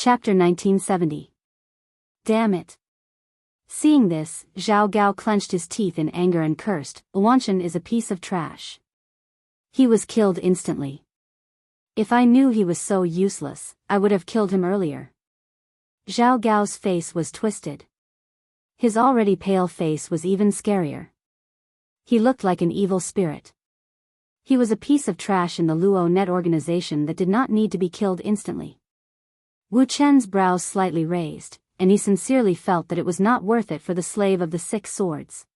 Chapter 1970. Damn it. Seeing this, Zhao Gao clenched his teeth in anger and cursed, "Wanshan is a piece of trash. He was killed instantly. If I knew he was so useless, I would have killed him earlier." Zhao Gao's face was twisted. His already pale face was even scarier. He looked like an evil spirit. He was a piece of trash in the Luo Net organization that did not need to be killed instantly. Wu Chen's brows slightly raised, and he sincerely felt that it was not worth it for the slave of the 6 swords.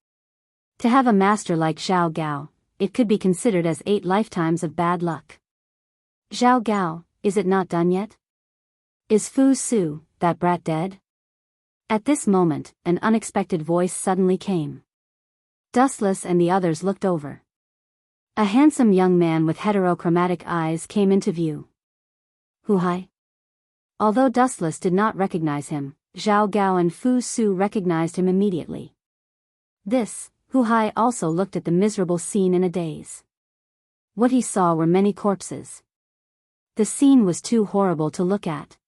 To have a master like Zhao Gao, it could be considered as 8 lifetimes of bad luck. "Zhao Gao, is it not done yet? Is Fu Su, that brat, dead?" At this moment, an unexpected voice suddenly came. Dustless and the others looked over. A handsome young man with heterochromatic eyes came into view. Hu Hai. Although Dustless did not recognize him, Zhao Gao and Fu Su recognized him immediately. Hu Hai also looked at the miserable scene in a daze. What he saw were many corpses. The scene was too horrible to look at.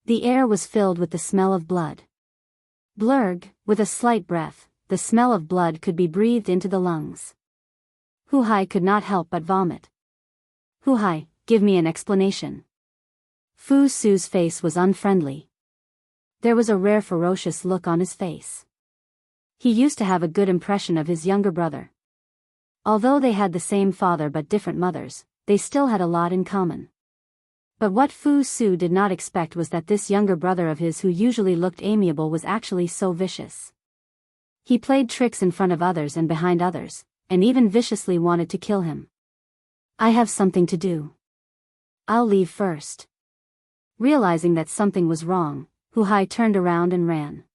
The air was filled with the smell of blood. Blurg, with a slight breath, the smell of blood could be breathed into the lungs. Hu Hai could not help but vomit. "Hu Hai, give me an explanation." Fu Su's face was unfriendly. There was a rare ferocious look on his face. He used to have a good impression of his younger brother. Although they had the same father but different mothers, they still had a lot in common. But what Fu Su did not expect was that this younger brother of his, who usually looked amiable, was actually so vicious. He played tricks in front of others and behind others, and even viciously wanted to kill him. "I have something to do. I'll leave first." Realizing that something was wrong, Hu Hai turned around and ran.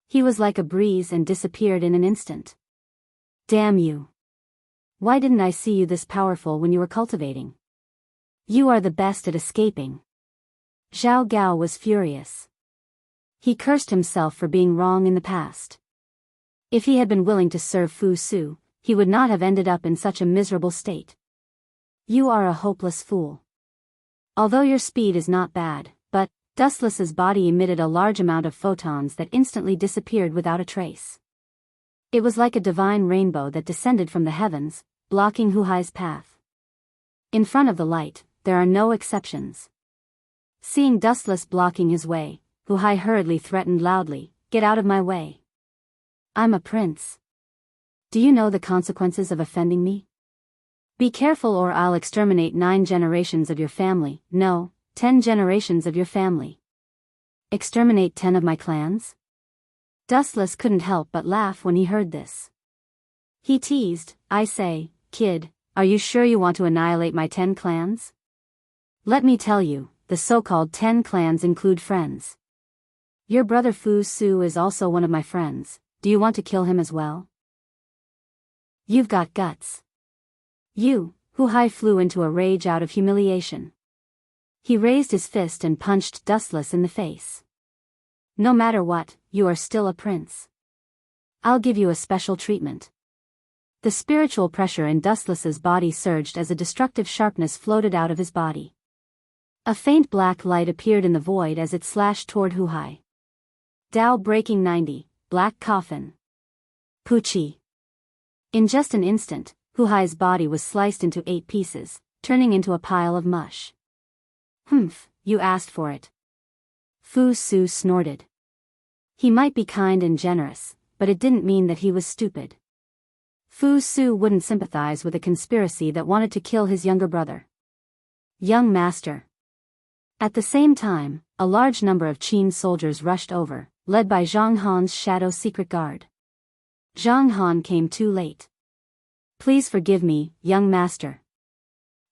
He was like a breeze and disappeared in an instant. "Damn you. Why didn't I see you this powerful when you were cultivating? You are the best at escaping." Zhao Gao was furious. He cursed himself for being wrong in the past. If he had been willing to serve Fu Su, he would not have ended up in such a miserable state. "You are a hopeless fool. Although your speed is not bad, but..." Dustless's body emitted a large amount of photons that instantly disappeared without a trace. It was like a divine rainbow that descended from the heavens, blocking Hu Hai's path. In front of the light, there are no exceptions. Seeing Dustless blocking his way, Hu Hai hurriedly threatened loudly, "Get out of my way. I'm a prince. Do you know the consequences of offending me? Be careful or I'll exterminate 9 generations of your family, no, 10 generations of your family. Exterminate 10 of my clans?" Dustless couldn't help but laugh when he heard this. He teased, "I say, kid, are you sure you want to annihilate my 10 clans? Let me tell you, the so-called 10 clans include friends. Your brother Fu Su is also one of my friends. Do you want to kill him as well? You've got guts." "You." Hu Hai flew into a rage out of humiliation. He raised his fist and punched Dustless in the face. "No matter what, you are still a prince. I'll give you a special treatment." The spiritual pressure in Dustless's body surged as a destructive sharpness floated out of his body. A faint black light appeared in the void as it slashed toward Hu Hai. Dao breaking 90, black coffin. Pucci. In just an instant, Hu Hai's body was sliced into 8 pieces, turning into a pile of mush. "Humph, you asked for it." Fu Su snorted. He might be kind and generous, but it didn't mean that he was stupid. Fu Su wouldn't sympathize with a conspiracy that wanted to kill his younger brother. "Young master." At the same time, a large number of Qin soldiers rushed over, led by Zhang Han's shadow secret guard. Zhang Han came too late. "Please forgive me, young master."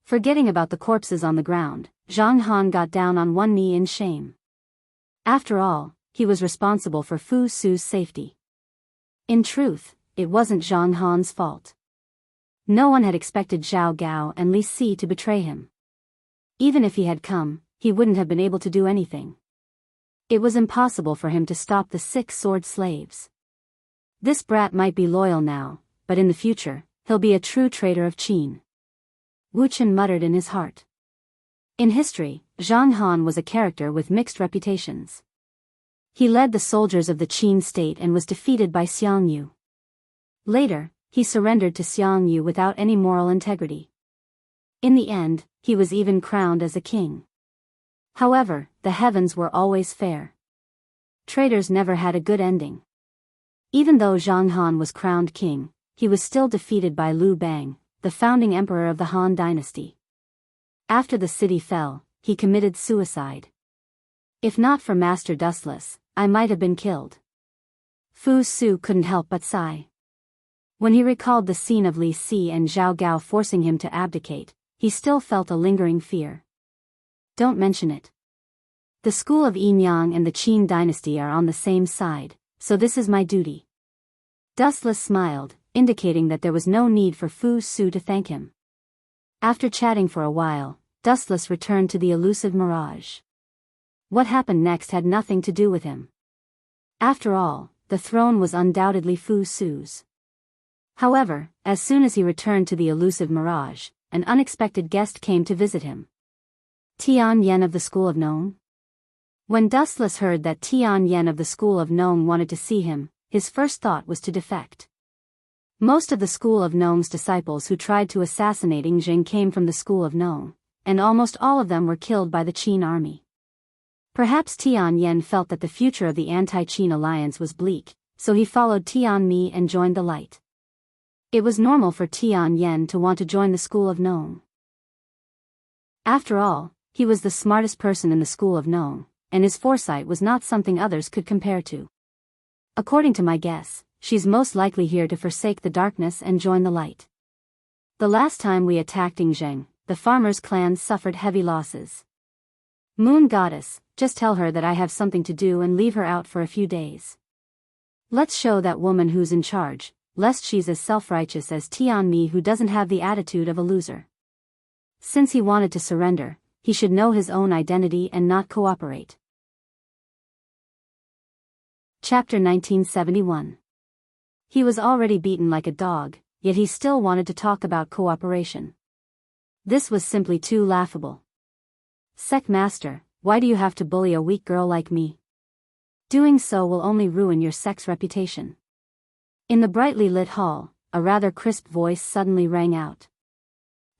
Forgetting about the corpses on the ground, Zhang Han got down on one knee in shame. After all, he was responsible for Fu Su's safety. In truth, it wasn't Zhang Han's fault. No one had expected Zhao Gao and Li Si to betray him. Even if he had come, he wouldn't have been able to do anything. It was impossible for him to stop the 6 sword slaves. This brat might be loyal now, but in the future, he'll be a true traitor of Qin. Wu Chen muttered in his heart. In history, Zhang Han was a character with mixed reputations. He led the soldiers of the Qin state and was defeated by Xiang Yu. Later, he surrendered to Xiang Yu without any moral integrity. In the end, he was even crowned as a king. However, the heavens were always fair. Traitors never had a good ending. Even though Zhang Han was crowned king, he was still defeated by Liu Bang, the founding emperor of the Han dynasty. After the city fell, he committed suicide. If not for Master Dustless, I might have been killed. Fu Su couldn't help but sigh. When he recalled the scene of Li Si and Zhao Gao forcing him to abdicate, he still felt a lingering fear. Don't mention it. The school of Yinyang and the Qin dynasty are on the same side, so this is my duty. Dustless smiled, indicating that there was no need for Fu Su to thank him. After chatting for a while, Dustless returned to the elusive mirage. What happened next had nothing to do with him. After all, the throne was undoubtedly Fu Su's. However, as soon as he returned to the elusive mirage, an unexpected guest came to visit him. Tian Yen of the School of Nome? When Dustless heard that Tian Yen of the School of Nome wanted to see him, his first thought was to defect. Most of the School of Nome's disciples who tried to assassinate Jing came from the School of Nome, and almost all of them were killed by the Qin army. Perhaps Tian Yen felt that the future of the anti-Qin alliance was bleak, so he followed Tian Mi and joined the light. It was normal for Tian Yen to want to join the School of Nome. After all, he was the smartest person in the School of Nome, and his foresight was not something others could compare to. According to my guess, she's most likely here to forsake the darkness and join the light. The last time we attacked Yingzheng, the farmers' clans suffered heavy losses. Moon Goddess, just tell her that I have something to do and leave her out for a few days. Let's show that woman who's in charge, lest she's as self-righteous as Tian Mi, who doesn't have the attitude of a loser. Since he wanted to surrender, he should know his own identity and not cooperate. Chapter 1971. He was already beaten like a dog, yet he still wanted to talk about cooperation. This was simply too laughable. Sect Master, why do you have to bully a weak girl like me? Doing so will only ruin your sect's reputation. In the brightly lit hall, a rather crisp voice suddenly rang out.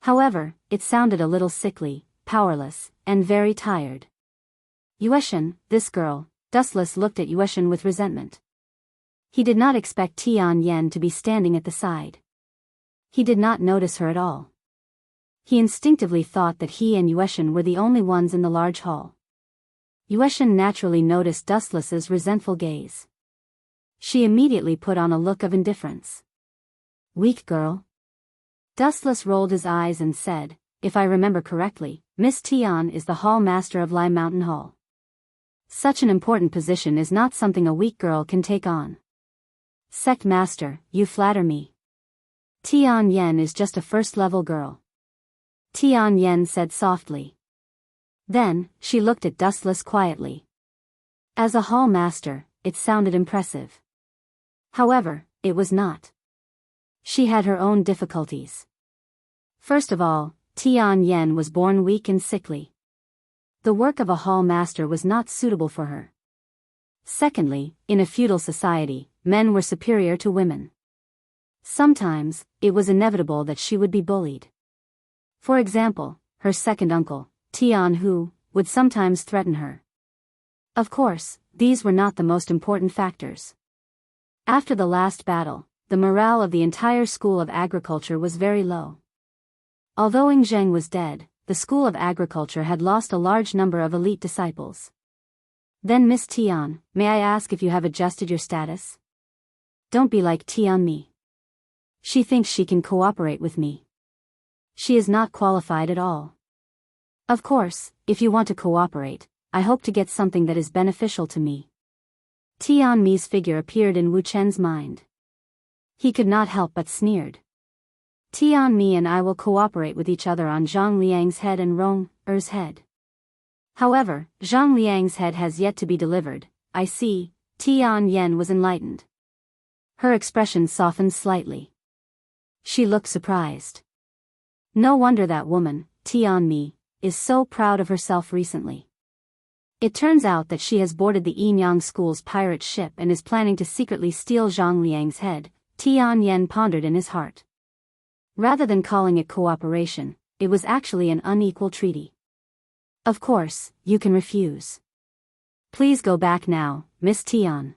However, it sounded a little sickly, powerless, and very tired. Yueshan, this girl. Dustless looked at Yueshan with resentment. He did not expect Tian Yen to be standing at the side. He did not notice her at all. He instinctively thought that he and Yueshan were the only ones in the large hall. Yueshan naturally noticed Dustless's resentful gaze. She immediately put on a look of indifference. Weak girl? Dustless rolled his eyes and said, if I remember correctly, Miss Tian is the hall master of Lai Mountain Hall. Such an important position is not something a weak girl can take on. Sect Master, you flatter me. Tian Yen is just a first-level girl. Tian Yen said softly. Then, she looked at Dustless quietly. As a hall master, it sounded impressive. However, it was not. She had her own difficulties. First of all, Tian Yen was born weak and sickly. The work of a hall master was not suitable for her. Secondly, in a feudal society, men were superior to women. Sometimes, it was inevitable that she would be bullied. For example, her second uncle, Tian Hu, would sometimes threaten her. Of course, these were not the most important factors. After the last battle, the morale of the entire School of Agriculture was very low. Although Yingzheng was dead, the School of Agriculture had lost a large number of elite disciples. Then Miss Tian, may I ask if you have adjusted your status? Don't be like Tian Mi. She thinks she can cooperate with me. She is not qualified at all. Of course, if you want to cooperate, I hope to get something that is beneficial to me. Tian Mi's figure appeared in Wu Chen's mind. He could not help but sneered. Tian Mi and I will cooperate with each other on Zhang Liang's head and Rong Er's head. However, Zhang Liang's head has yet to be delivered. I see. Tian Yen was enlightened. Her expression softened slightly. She looked surprised. No wonder that woman, Tian Mi, is so proud of herself recently. It turns out that she has boarded the Yinyang School's pirate ship and is planning to secretly steal Zhang Liang's head, Tianyan pondered in his heart. Rather than calling it cooperation, it was actually an unequal treaty. Of course, you can refuse. Please go back now, Miss Tian.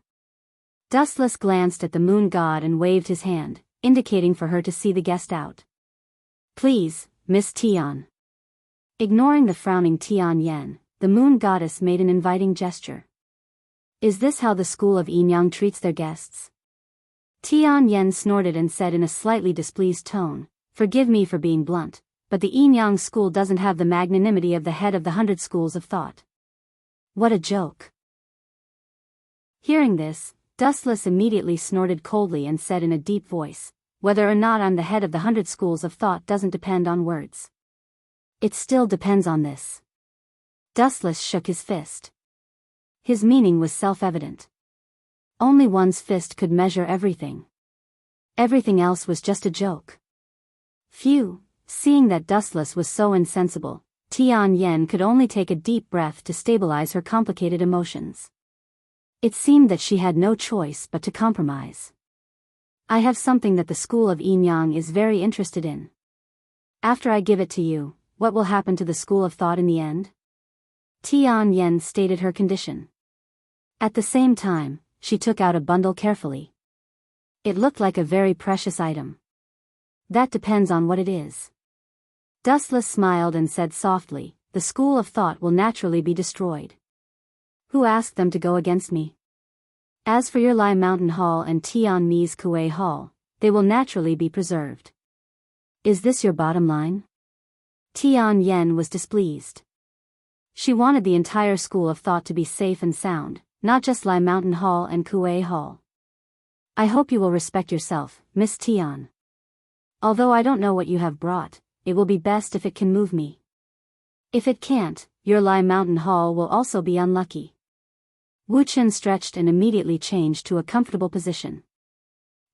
Dustless glanced at the moon god and waved his hand, indicating for her to see the guest out. Please, Miss Tian. Ignoring the frowning Tianyan, the moon goddess made an inviting gesture. Is this how the school of Yinyang treats their guests? Tianyan snorted and said in a slightly displeased tone, forgive me for being blunt, but the Yinyang school doesn't have the magnanimity of the head of the 100 schools of thought. What a joke. Hearing this, Dustless immediately snorted coldly and said in a deep voice, whether or not I'm the head of the 100 schools of thought doesn't depend on words. It still depends on this. Dustless shook his fist. His meaning was self-evident. Only one's fist could measure everything. Everything else was just a joke. Phew, seeing that Dustless was so insensible, Tianyan could only take a deep breath to stabilize her complicated emotions. It seemed that she had no choice but to compromise. I have something that the school of Yinyang is very interested in. After I give it to you, what will happen to the school of thought in the end? Tianyan stated her condition. At the same time, she took out a bundle carefully. It looked like a very precious item. That depends on what it is. Dustless smiled and said softly, the school of thought will naturally be destroyed. Who asked them to go against me? As for your Lai Mountain Hall and Tianmi's Kuei Hall, they will naturally be preserved. Is this your bottom line? Tianyan was displeased. She wanted the entire school of thought to be safe and sound, not just Lai Mountain Hall and Kuei Hall. I hope you will respect yourself, Miss Tian. Although I don't know what you have brought, it will be best if it can move me. If it can't, your Lai Mountain Hall will also be unlucky. Wu Chen stretched and immediately changed to a comfortable position.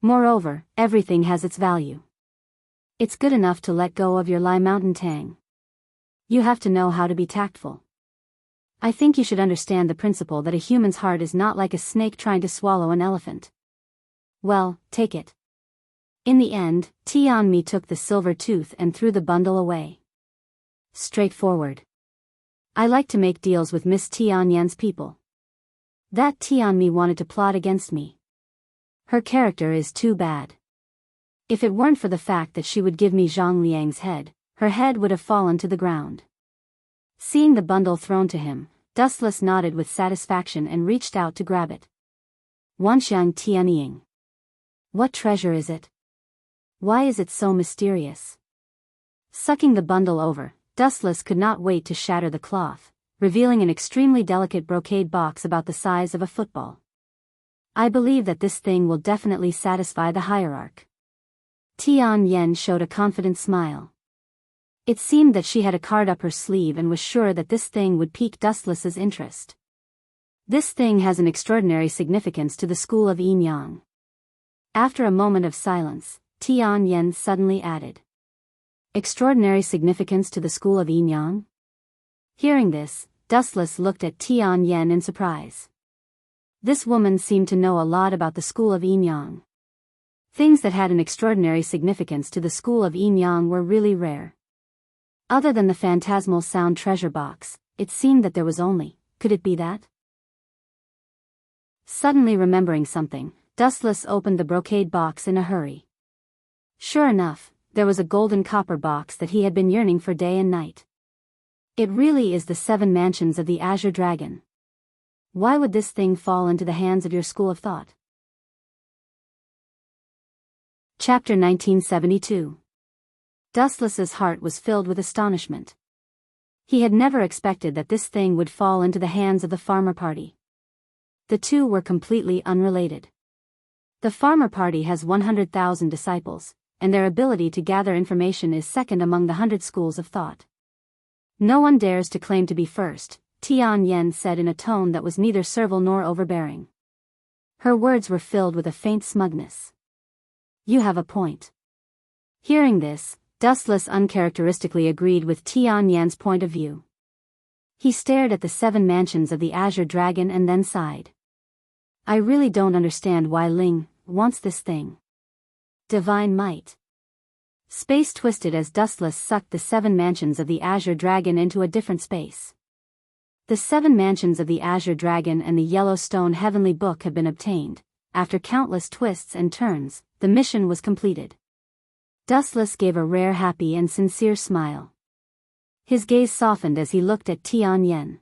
Moreover, everything has its value. It's good enough to let go of your Lai Mountain Tang. You have to know how to be tactful. I think you should understand the principle that a human's heart is not like a snake trying to swallow an elephant. Well, take it. In the end, Tianmi took the silver tooth and threw the bundle away. Straightforward. I like to make deals with Miss Tianyan's people. That Tianmi wanted to plot against me. Her character is too bad. If it weren't for the fact that she would give me Zhang Liang's head, her head would have fallen to the ground. Seeing the bundle thrown to him, Dustless nodded with satisfaction and reached out to grab it. Wanxiang Tianying. What treasure is it? Why is it so mysterious? Sucking the bundle over, Dustless could not wait to shatter the cloth, revealing an extremely delicate brocade box about the size of a football. I believe that this thing will definitely satisfy the hierarch. Tianyan showed a confident smile. It seemed that she had a card up her sleeve and was sure that this thing would pique Dustless's interest. This thing has an extraordinary significance to the school of Yinyang. After a moment of silence, Tianyan suddenly added. Extraordinary significance to the school of Yinyang? Hearing this, Dustless looked at Tianyan in surprise. This woman seemed to know a lot about the school of Yinyang. Things that had an extraordinary significance to the school of Yinyang were really rare. Other than the phantasmal sound treasure box, it seemed that there was only, could it be that? Suddenly remembering something, Dustless opened the brocade box in a hurry. Sure enough, there was a golden copper box that he had been yearning for day and night. It really is the 7 mansions of the Azure Dragon. Why would this thing fall into the hands of your school of thought? Chapter 1972. Dustless's heart was filled with astonishment. He had never expected that this thing would fall into the hands of the farmer party. The two were completely unrelated. The farmer party has 100,000 disciples, and their ability to gather information is second among the 100 schools of thought. No one dares to claim to be first, Tianyan said in a tone that was neither servile nor overbearing. Her words were filled with a faint smugness. You have a point. Hearing this, Dustless uncharacteristically agreed with Tian Yan's point of view. He stared at the 7 mansions of the Azure Dragon and then sighed. I really don't understand why Ling wants this thing. Divine might. Space twisted as Dustless sucked the 7 mansions of the Azure Dragon into a different space. The 7 mansions of the Azure Dragon and the Yellowstone Heavenly Book had been obtained. After countless twists and turns, the mission was completed. Dustless gave a rare, happy and sincere smile. His gaze softened as he looked at Tian Yan.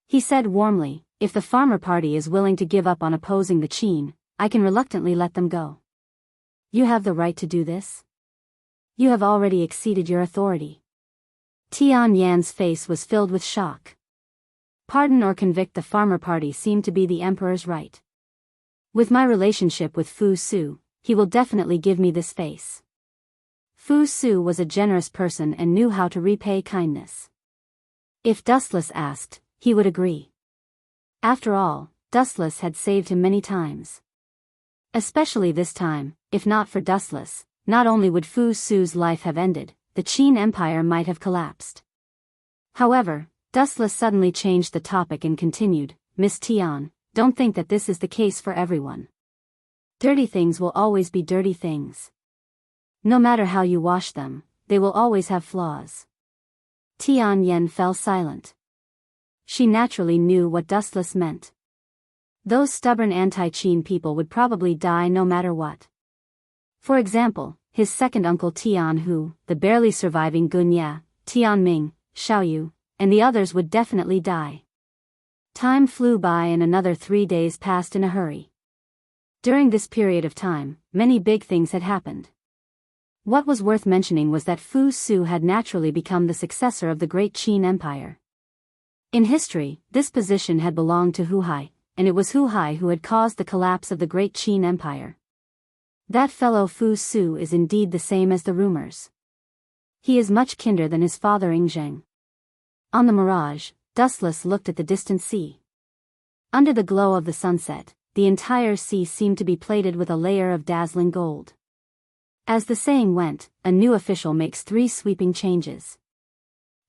He said warmly, if the farmer party is willing to give up on opposing the Qin, I can reluctantly let them go. You have the right to do this? You have already exceeded your authority. Tian Yan's face was filled with shock. Pardon or convict the farmer party seemed to be the emperor's right. With my relationship with Fu Su, he will definitely give me this face. Fu Su was a generous person and knew how to repay kindness. If Dustless asked, he would agree. After all, Dustless had saved him many times. Especially this time, if not for Dustless, not only would Fu Su's life have ended, the Qin Empire might have collapsed. However, Dustless suddenly changed the topic and continued, Miss Tian, don't think that this is the case for everyone. Dirty things will always be dirty things. No matter how you wash them, they will always have flaws. Tian Yan fell silent. She naturally knew what Dustless meant. Those stubborn anti-Qin people would probably die no matter what. For example, his second uncle Tian Hu, the barely surviving Gunya, Tian Ming, Xiaoyu, and the others would definitely die. Time flew by and another 3 days passed in a hurry. During this period of time, many big things had happened. What was worth mentioning was that Fu Su had naturally become the successor of the great Qin Empire. In history, this position had belonged to Hu Hai, and it was Hu Hai who had caused the collapse of the great Qin Empire. That fellow Fu Su is indeed the same as the rumors. He is much kinder than his father Ingzheng. On the Mirage, Dustless looked at the distant sea. Under the glow of the sunset, the entire sea seemed to be plated with a layer of dazzling gold. As the saying went, a new official makes 3 sweeping changes.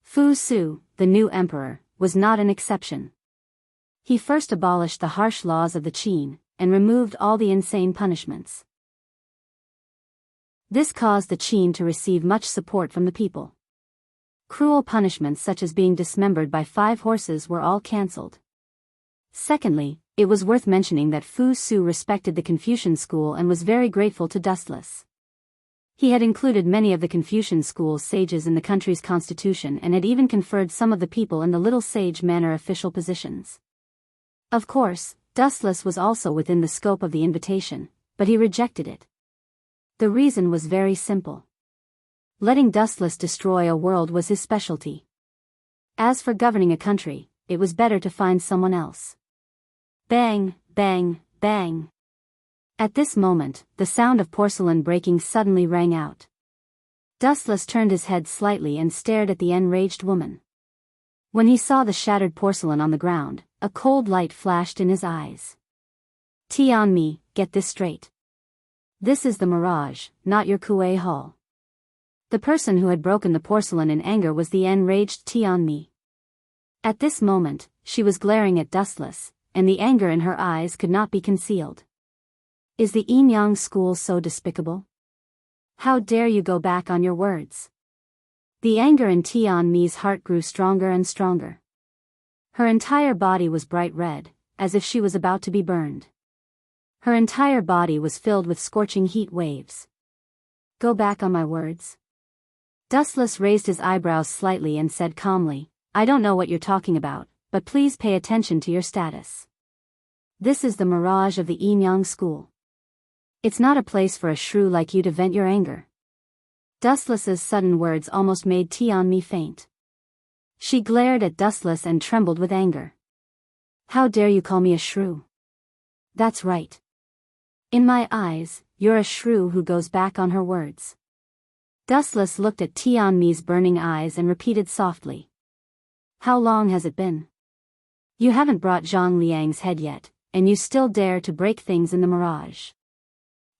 Fu Su, the new emperor, was not an exception. He first abolished the harsh laws of the Qin, and removed all the insane punishments. This caused the Qin to receive much support from the people. Cruel punishments such as being dismembered by 5 horses were all cancelled. Secondly, it was worth mentioning that Fu Su respected the Confucian school and was very grateful to Dustless. He had included many of the Confucian school's sages in the country's constitution and had even conferred some of the people in the Little Sage Manor official positions. Of course, Dustless was also within the scope of the invitation, but he rejected it. The reason was very simple. Letting Dustless destroy a world was his specialty. As for governing a country, it was better to find someone else. Bang, bang, bang. At this moment, the sound of porcelain breaking suddenly rang out. Dustless turned his head slightly and stared at the enraged woman. When he saw the shattered porcelain on the ground, a cold light flashed in his eyes. Tian Mi, get this straight. This is the Mirage, not your Kuei Hall. The person who had broken the porcelain in anger was the enraged Tian Mi. At this moment, she was glaring at Dustless, and the anger in her eyes could not be concealed. Is the Yinyang school so despicable? How dare you go back on your words? The anger in Tian Mi's heart grew stronger and stronger. Her entire body was bright red, as if she was about to be burned. Her entire body was filled with scorching heat waves. Go back on my words? Dustless raised his eyebrows slightly and said calmly, I don't know what you're talking about, but please pay attention to your status. This is the Mirage of the Yinyang school. It's not a place for a shrew like you to vent your anger. Dustless's sudden words almost made Tian Mi faint. She glared at Dustless and trembled with anger. How dare you call me a shrew? That's right. In my eyes, you're a shrew who goes back on her words. Dustless looked at Tian Mi's burning eyes and repeated softly. How long has it been? You haven't brought Zhang Liang's head yet, and you still dare to break things in the Mirage.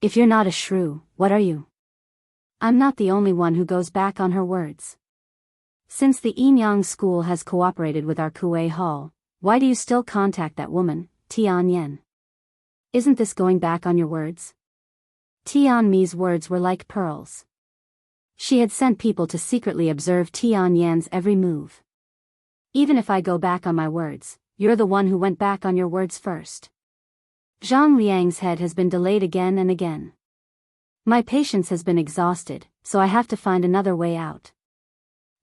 If you're not a shrew, what are you? I'm not the only one who goes back on her words. Since the Inyang school has cooperated with our Kuei Hall, why do you still contact that woman, Tian Yen? Isn't this going back on your words? Tian Mi's words were like pearls. She had sent people to secretly observe Tian Yan's every move. Even if I go back on my words, you're the one who went back on your words first. Zhang Liang's head has been delayed again and again. My patience has been exhausted, so I have to find another way out.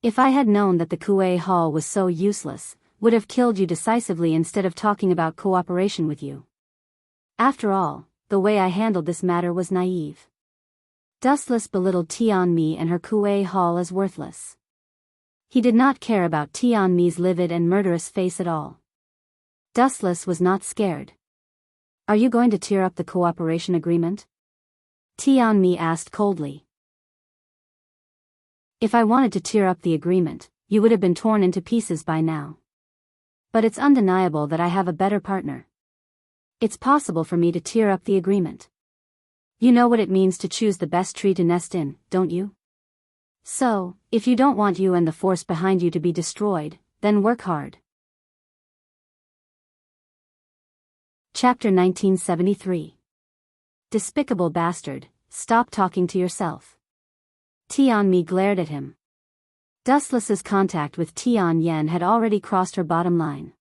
If I had known that the Kuei Hall was so useless, would have killed you decisively instead of talking about cooperation with you. After all, the way I handled this matter was naive. Dustless belittled Tian Mi and her Kuei Hall as worthless. He did not care about Tian Mi's livid and murderous face at all. Dustless was not scared. Are you going to tear up the cooperation agreement? Tian Mi asked coldly. If I wanted to tear up the agreement, you would have been torn into pieces by now. But it's undeniable that I have a better partner. It's possible for me to tear up the agreement. You know what it means to choose the best tree to nest in, don't you? So, if you don't want you and the force behind you to be destroyed, then work hard. Chapter 1973. Despicable bastard, stop talking to yourself. Tian Mi glared at him. Dustless's contact with Tian Yen had already crossed her bottom line.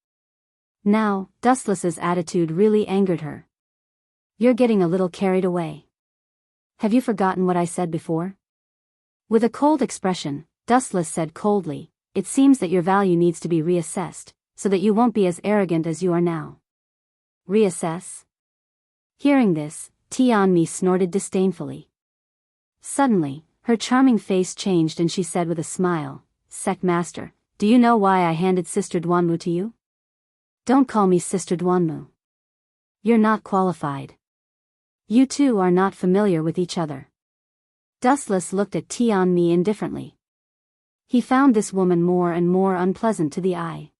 Now, Dustless's attitude really angered her. You're getting a little carried away. Have you forgotten what I said before? With a cold expression, Dustless said coldly, it seems that your value needs to be reassessed, so that you won't be as arrogant as you are now. Reassess? Hearing this, Tian Mi snorted disdainfully. Suddenly, her charming face changed and she said with a smile, Sect Master, do you know why I handed Sister Duanmu to you? Don't call me Sister Duanmu. You're not qualified. You two are not familiar with each other. Dustless looked at Tian Mi indifferently. He found this woman more and more unpleasant to the eye.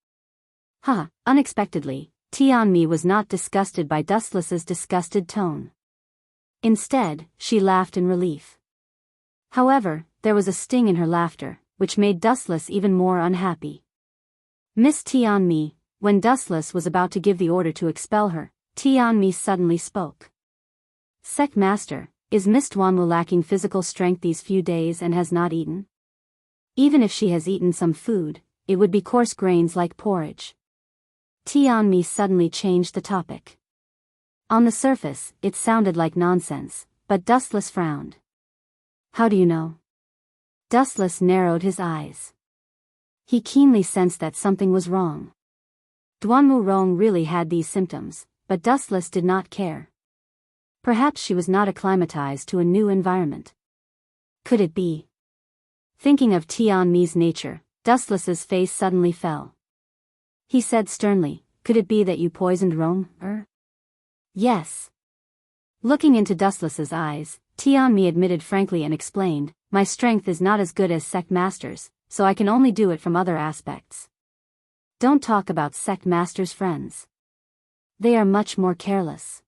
Unexpectedly, Tian Mi was not disgusted by Dustless's disgusted tone. Instead, she laughed in relief. However, there was a sting in her laughter, which made Dustless even more unhappy. Miss Tian Mi, when Dustless was about to give the order to expel her, Tian Mi suddenly spoke. Sect Master, is Miss Duanmu lacking physical strength these few days and has not eaten? Even if she has eaten some food, it would be coarse grains like porridge. Tian Mi suddenly changed the topic. On the surface, it sounded like nonsense, but Dustless frowned. How do you know? Dustless narrowed his eyes. He keenly sensed that something was wrong. Duanmu Rong really had these symptoms, but Dustless did not care. Perhaps she was not acclimatized to a new environment. Could it be? Thinking of Tian Mi's nature, Dustless's face suddenly fell. He said sternly, could it be that you poisoned Rong? Yes. Looking into Dustless's eyes, Tian Mi admitted frankly and explained, my strength is not as good as Sect Master's, so I can only do it from other aspects. Don't talk about Sect Master's friends. They are much more careless.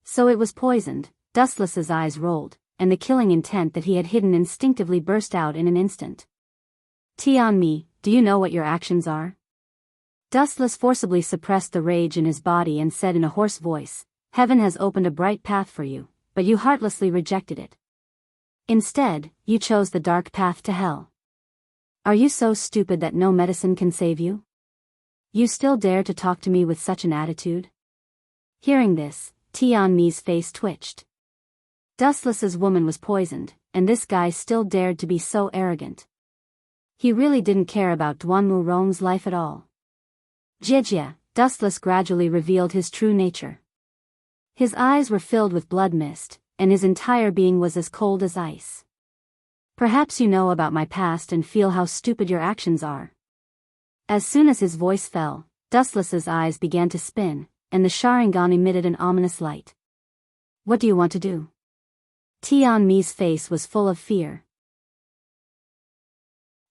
So it was poisoned. Dustless's eyes rolled, and the killing intent that he had hidden instinctively burst out in an instant. Tian Mi, do you know what your actions are? Dustless forcibly suppressed the rage in his body and said in a hoarse voice, heaven has opened a bright path for you, but you heartlessly rejected it. Instead, you chose the dark path to hell. Are you so stupid that no medicine can save you? You still dare to talk to me with such an attitude? Hearing this, Tian Mi's face twitched. Dustless's woman was poisoned, and this guy still dared to be so arrogant. He really didn't care about Duanmu Rong's life at all. Jijia, Dustless gradually revealed his true nature. His eyes were filled with blood mist, and his entire being was as cold as ice. Perhaps you know about my past and feel how stupid your actions are. As soon as his voice fell, Dustless's eyes began to spin, and the Sharingan emitted an ominous light. What do you want to do? Tian Mi's face was full of fear.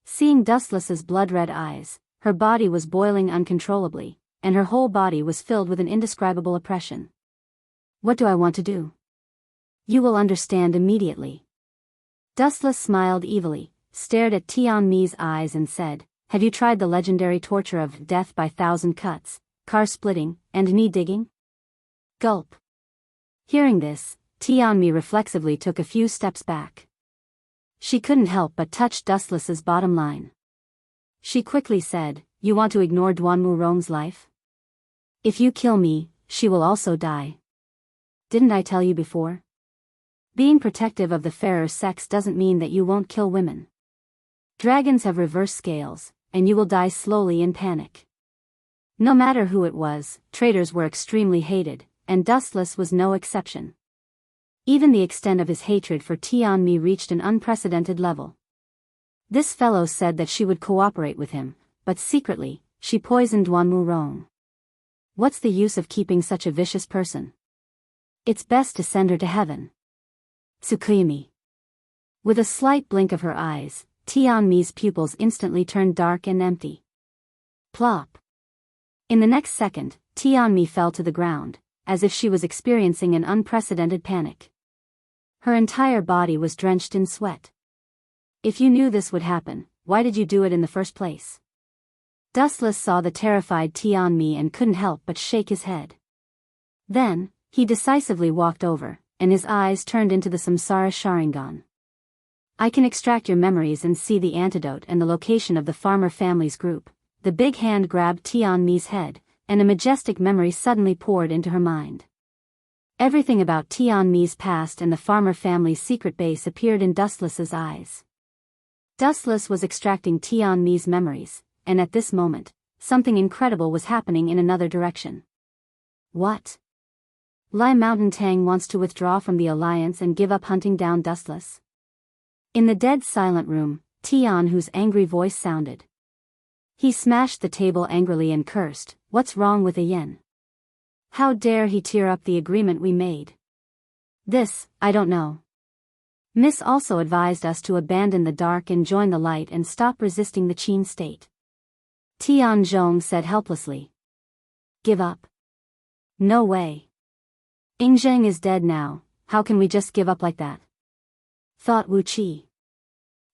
Seeing Dustless's blood-red eyes, her body was boiling uncontrollably, and her whole body was filled with an indescribable oppression. What do I want to do? You will understand immediately. Dustless smiled evilly, stared at Tian-Mi's eyes and said, "Have you tried the legendary torture of death by 1,000 cuts, car splitting, and knee digging?" Gulp. Hearing this, Tian-Mi reflexively took a few steps back. She couldn't help but touch Dustless's bottom line. She quickly said, "You want to ignore Duanmu Rong's life? If you kill me, she will also die. Didn't I tell you before? Being protective of the fairer sex doesn't mean that you won't kill women. Dragons have reverse scales, and you will die slowly in panic." No matter who it was, traitors were extremely hated, and Dustless was no exception. Even the extent of his hatred for Tian-Mi reached an unprecedented level. This fellow said that she would cooperate with him, but secretly, she poisoned Duanmu Rong. What's the use of keeping such a vicious person? It's best to send her to heaven. Tsukimi. With a slight blink of her eyes, Tian-Mi's pupils instantly turned dark and empty. Plop. In the next second, Tian-Mi fell to the ground, as if she was experiencing an unprecedented panic. Her entire body was drenched in sweat. "If you knew this would happen, why did you do it in the first place?" Dustless saw the terrified Tian-Mi and couldn't help but shake his head. Then, he decisively walked over, and his eyes turned into the Samsara Sharingan. "I can extract your memories and see the antidote and the location of the farmer family's group." The big hand grabbed Tian-Mi's head, and a majestic memory suddenly poured into her mind. Everything about Tian-Mi's past and the farmer family's secret base appeared in Dustless's eyes. Dustless was extracting Tian-Mi's memories, and at this moment, something incredible was happening in another direction. What? Lai Mountain Tang wants to withdraw from the alliance and give up hunting down Dustless? In the dead silent room, Tian-Hu's angry voice sounded. He smashed the table angrily and cursed, "What's wrong with a yen? How dare he tear up the agreement we made? This, I don't know. Miss also advised us to abandon the dark and join the light and stop resisting the Qin state." Tian Zhong said helplessly. "Give up? No way. Ingzheng is dead now, how can we just give up like that?" thought Wu Qi.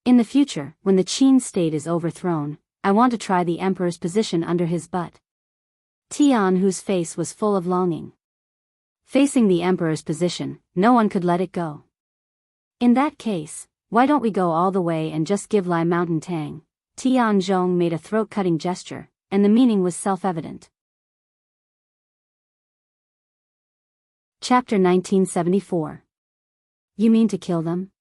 "In the future, when the Qin state is overthrown, I want to try the emperor's position under his butt." Tian, whose face was full of longing. Facing the emperor's position, no one could let it go. "In that case, why don't we go all the way and just give Lai Mountain Tang?" Tian Zhong made a throat-cutting gesture, and the meaning was self-evident. Chapter 1974. You mean to kill them?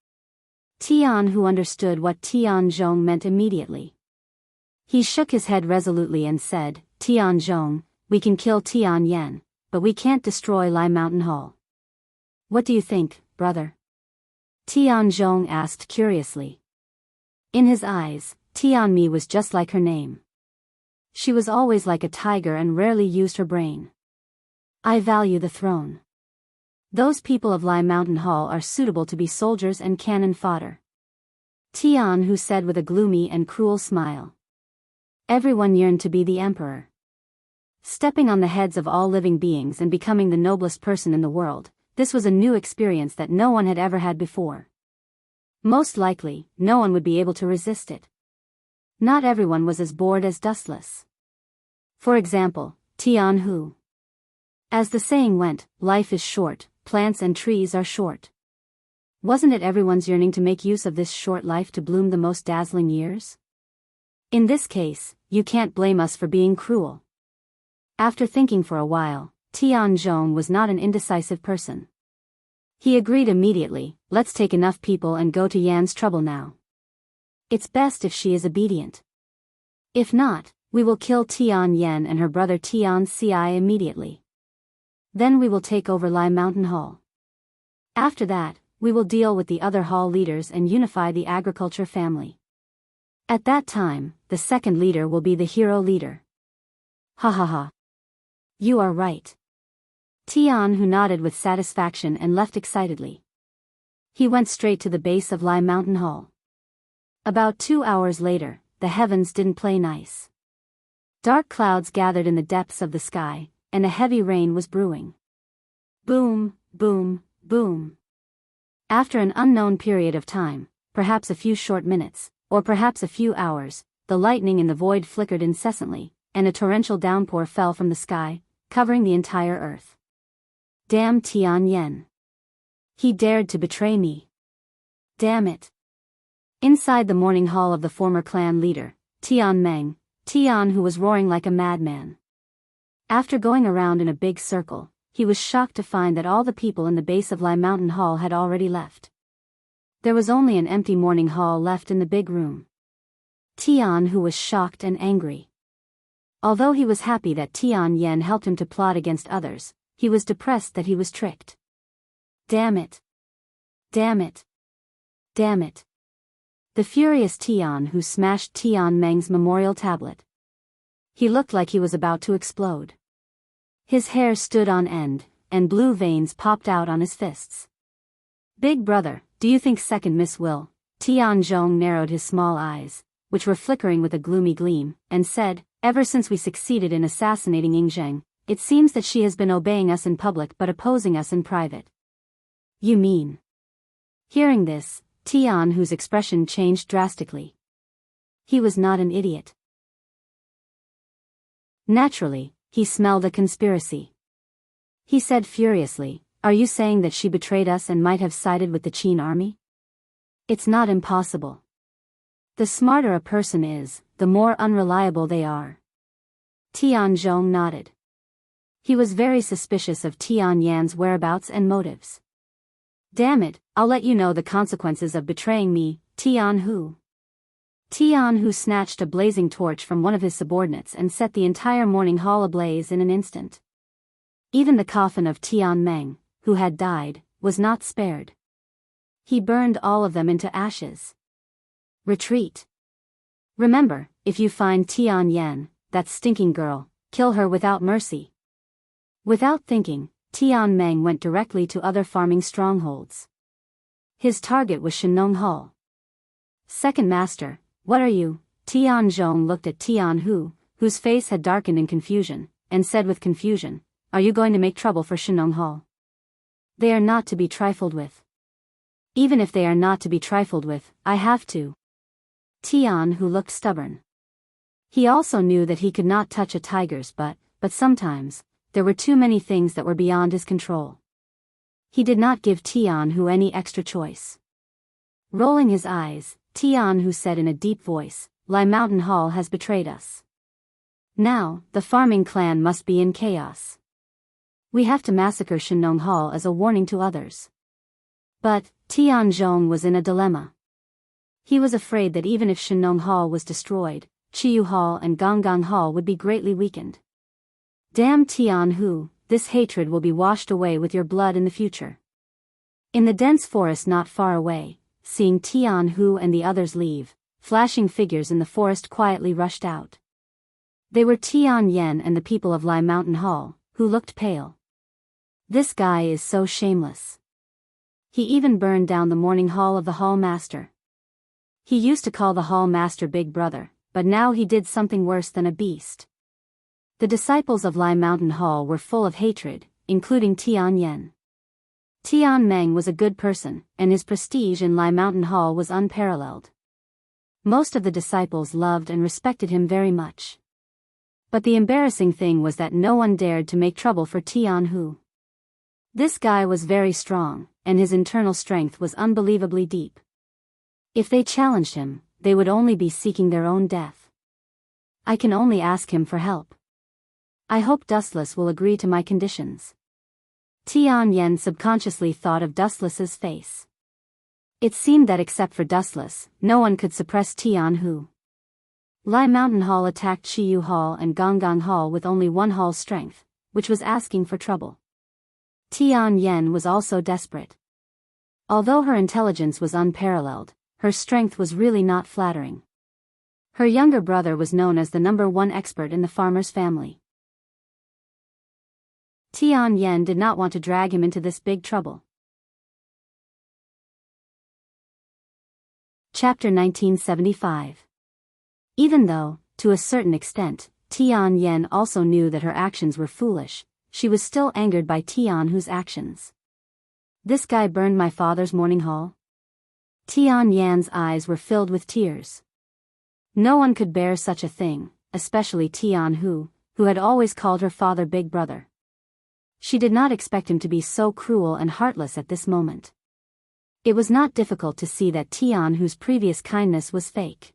Tian, who understood what Tian Zhong meant immediately. He shook his head resolutely and said, "Tian Zhong, we can kill Tian Yan, but we can't destroy Lai Mountain Hall. What do you think, brother?" Tian Zhong asked curiously. In his eyes, Tian-Mi was just like her name. She was always like a tiger and rarely used her brain. "I value the throne. Those people of Lai Mountain Hall are suitable to be soldiers and cannon fodder." Tian, who said with a gloomy and cruel smile. Everyone yearned to be the emperor. Stepping on the heads of all living beings and becoming the noblest person in the world, this was a new experience that no one had ever had before. Most likely, no one would be able to resist it. Not everyone was as bored as Dustless. For example, Tian Hu. As the saying went, life is short, plants and trees are short. Wasn't it everyone's yearning to make use of this short life to bloom the most dazzling years? In this case, you can't blame us for being cruel. After thinking for a while, Tian Zhong was not an indecisive person. He agreed immediately, "Let's take enough people and go to Yan's trouble now. It's best if she is obedient. If not, we will kill Tian Yan and her brother Tian Ci immediately. Then we will take over Lai Mountain Hall. After that, we will deal with the other hall leaders and unify the agriculture family. At that time, the second leader will be the hero leader." Ha ha ha. You are right. Tian, who nodded with satisfaction and left excitedly. He went straight to the base of Lai Mountain Hall. About 2 hours later, the heavens didn't play nice. Dark clouds gathered in the depths of the sky, and a heavy rain was brewing. Boom, boom, boom. After an unknown period of time, perhaps a few short minutes, or perhaps a few hours, the lightning in the void flickered incessantly, and a torrential downpour fell from the sky, covering the entire earth. Damn Tian Yen. He dared to betray me. Damn it. Inside the morning hall of the former clan leader, Tian Meng, Tian who was roaring like a madman. After going around in a big circle, he was shocked to find that all the people in the base of Lai Mountain Hall had already left. There was only an empty morning hall left in the big room. Tian who was shocked and angry. Although he was happy that Tian Yen helped him to plot against others, he was depressed that he was tricked. Damn it. Damn it. Damn it. The furious Tian who smashed Tian Meng's memorial tablet. He looked like he was about to explode. His hair stood on end, and blue veins popped out on his fists. Big brother, do you think second miss will? Tian Zhong narrowed his small eyes, which were flickering with a gloomy gleam, and said, ever since we succeeded in assassinating Ying Zheng, it seems that she has been obeying us in public but opposing us in private. You mean? Hearing this, Tian whose expression changed drastically. He was not an idiot. Naturally, he smelled a conspiracy. He said furiously, are you saying that she betrayed us and might have sided with the Qin army? It's not impossible. The smarter a person is, the more unreliable they are. Tian Zhong nodded. He was very suspicious of Tian Yan's whereabouts and motives. Damn it, I'll let you know the consequences of betraying me, Tian Hu. Tian Hu snatched a blazing torch from one of his subordinates and set the entire morning hall ablaze in an instant. Even the coffin of Tian Meng, who had died, was not spared. He burned all of them into ashes. Retreat. Remember, if you find Tian Yan, that stinking girl, kill her without mercy. Without thinking, Tian Meng went directly to other farming strongholds. His target was Shenong Hall. Second master, what are you? Tian Zhong looked at Tian Hu, whose face had darkened in confusion, and said with confusion, are you going to make trouble for Shenong Hall? They are not to be trifled with. Even if they are not to be trifled with, I have to. Tian Hu looked stubborn. He also knew that he could not touch a tiger's butt, but sometimes, there were too many things that were beyond his control. He did not give Tian Hu any extra choice. Rolling his eyes, Tian Hu said in a deep voice, Lai Mountain Hall has betrayed us. Now, the farming clan must be in chaos. We have to massacre Shenong Hall as a warning to others. But, Tian Zhong was in a dilemma. He was afraid that even if Shenong Hall was destroyed, Chiyu Hall and Gonggang Hall would be greatly weakened. Damn Tian Hu, this hatred will be washed away with your blood in the future. In the dense forest not far away, seeing Tian Hu and the others leave, flashing figures in the forest quietly rushed out. They were Tian Yen and the people of Lai Mountain Hall, who looked pale. This guy is so shameless. He even burned down the morning hall of the hall master. He used to call the hall master Big Brother, but now he did something worse than a beast. The disciples of Lai Mountain Hall were full of hatred, including Tian Yen. Tian Meng was a good person, and his prestige in Lai Mountain Hall was unparalleled. Most of the disciples loved and respected him very much. But the embarrassing thing was that no one dared to make trouble for Tian Hu. This guy was very strong, and his internal strength was unbelievably deep. If they challenged him, they would only be seeking their own death. I can only ask him for help. I hope Dustless will agree to my conditions. Tian Yen subconsciously thought of Dustless's face. It seemed that except for Dustless, no one could suppress Tian Hu. Lai Mountain Hall attacked Chiyu Hall and Gonggang Hall with only one hall's strength, which was asking for trouble. Tian Yen was also desperate. Although her intelligence was unparalleled, her strength was really not flattering. Her younger brother was known as the #1 expert in the farmer's family. Tian Yen did not want to drag him into this big trouble. Chapter 1975. Even though, to a certain extent, Tian Yen also knew that her actions were foolish, she was still angered by Tian Hu's actions. This guy burned my father's morning hall? Tian Yan's eyes were filled with tears. No one could bear such a thing, especially Tian who had always called her father Big Brother. She did not expect him to be so cruel and heartless at this moment. It was not difficult to see that Tian Hu's previous kindness was fake.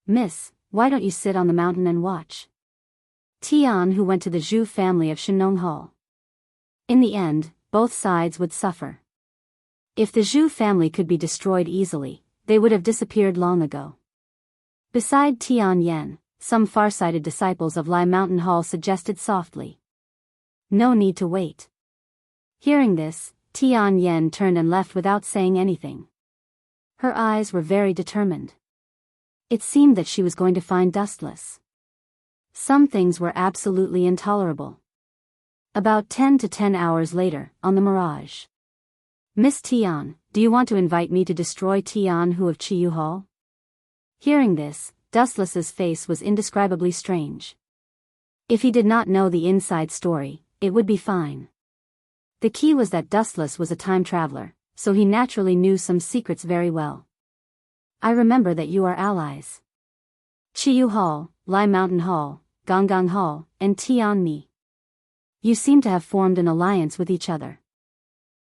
"Miss, why don't you sit on the mountain and watch?" Tian Hu went to the Zhu family of Shenong Hall. In the end, both sides would suffer. If the Zhu family could be destroyed easily, they would have disappeared long ago. Beside Tian Yan, some far-sighted disciples of Lai Mountain Hall suggested softly, "No need to wait." Hearing this, Tian Yan turned and left without saying anything. Her eyes were very determined. It seemed that she was going to find Dustless. Some things were absolutely intolerable. About 10 hours later, on the Mirage. "Miss Tian, do you want to invite me to destroy Tian Hu of Chiyu Hall?" Hearing this, Dustless's face was indescribably strange. If he did not know the inside story, it would be fine. The key was that Dustless was a time traveler, so he naturally knew some secrets very well. "I remember that you are allies. Chiyu Hall, Lai Mountain Hall, Ganggang Hall, and Tianmi. You seem to have formed an alliance with each other."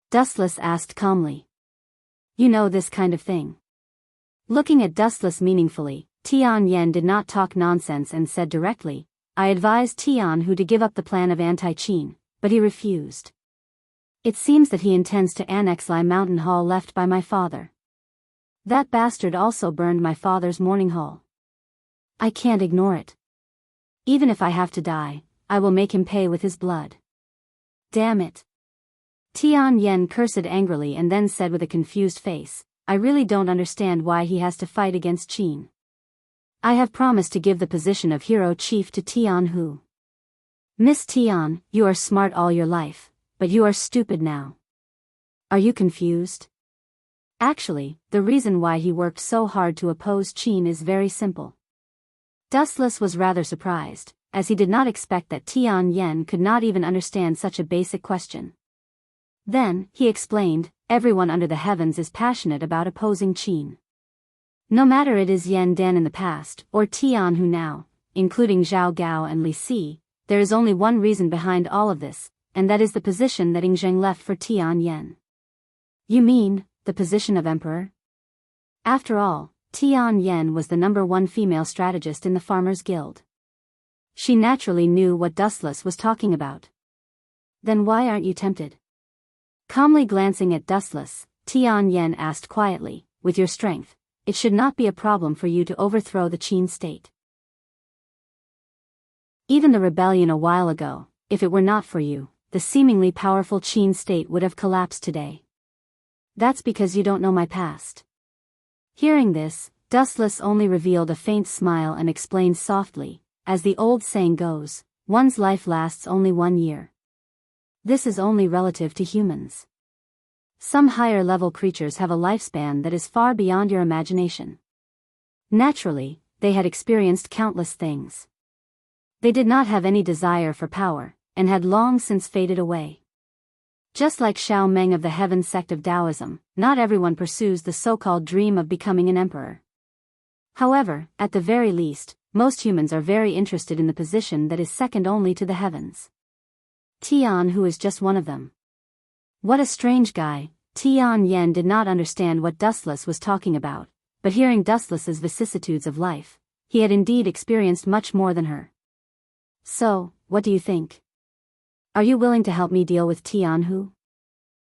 Dustless asked calmly. "You know this kind of thing?" Looking at Dustless meaningfully, Tian Yan did not talk nonsense and said directly, "I advised Tian Hu to give up the plan of anti-Qin, but he refused. It seems that he intends to annex Lai Mountain Hall left by my father. That bastard also burned my father's mourning hall. I can't ignore it. Even if I have to die, I will make him pay with his blood. Damn it." Tian Yan cursed angrily and then said with a confused face, "I really don't understand why he has to fight against Qin. I have promised to give the position of hero chief to Tian Hu. Miss Tian, you are smart all your life, but you are stupid now. Are you confused? Actually, the reason why he worked so hard to oppose Qin is very simple." Dustless was rather surprised, as he did not expect that Tian Yan could not even understand such a basic question. Then, he explained, "Everyone under the heavens is passionate about opposing Qin. No matter it is Yan Dan in the past, or Tian Hu now, including Zhao Gao and Li Si, there is only one reason behind all of this, and that is the position that Yingzheng left for Tian Yan." "You mean, the position of emperor?" After all, Tian Yan was the #1 female strategist in the Farmers' Guild. She naturally knew what Dustless was talking about. "Then why aren't you tempted?" Calmly glancing at Dustless, Tian Yan asked quietly, "With your strength, it should not be a problem for you to overthrow the Qin state. Even the rebellion a while ago, if it were not for you, the seemingly powerful Qin state would have collapsed today. That's because you don't know my past." Hearing this, Dustless only revealed a faint smile and explained softly, "As the old saying goes, one's life lasts only 1 year. This is only relative to humans. Some higher-level creatures have a lifespan that is far beyond your imagination. Naturally, they had experienced countless things. They did not have any desire for power, and had long since faded away. Just like Xiao Meng of the Heaven sect of Taoism, not everyone pursues the so-called dream of becoming an emperor. However, at the very least, most humans are very interested in the position that is second only to the heavens. Tian Hu is just one of them." What a strange guy. Tian Yan did not understand what Dustless was talking about, but hearing Dustless's vicissitudes of life, he had indeed experienced much more than her. "So, what do you think? Are you willing to help me deal with Tian Hu?"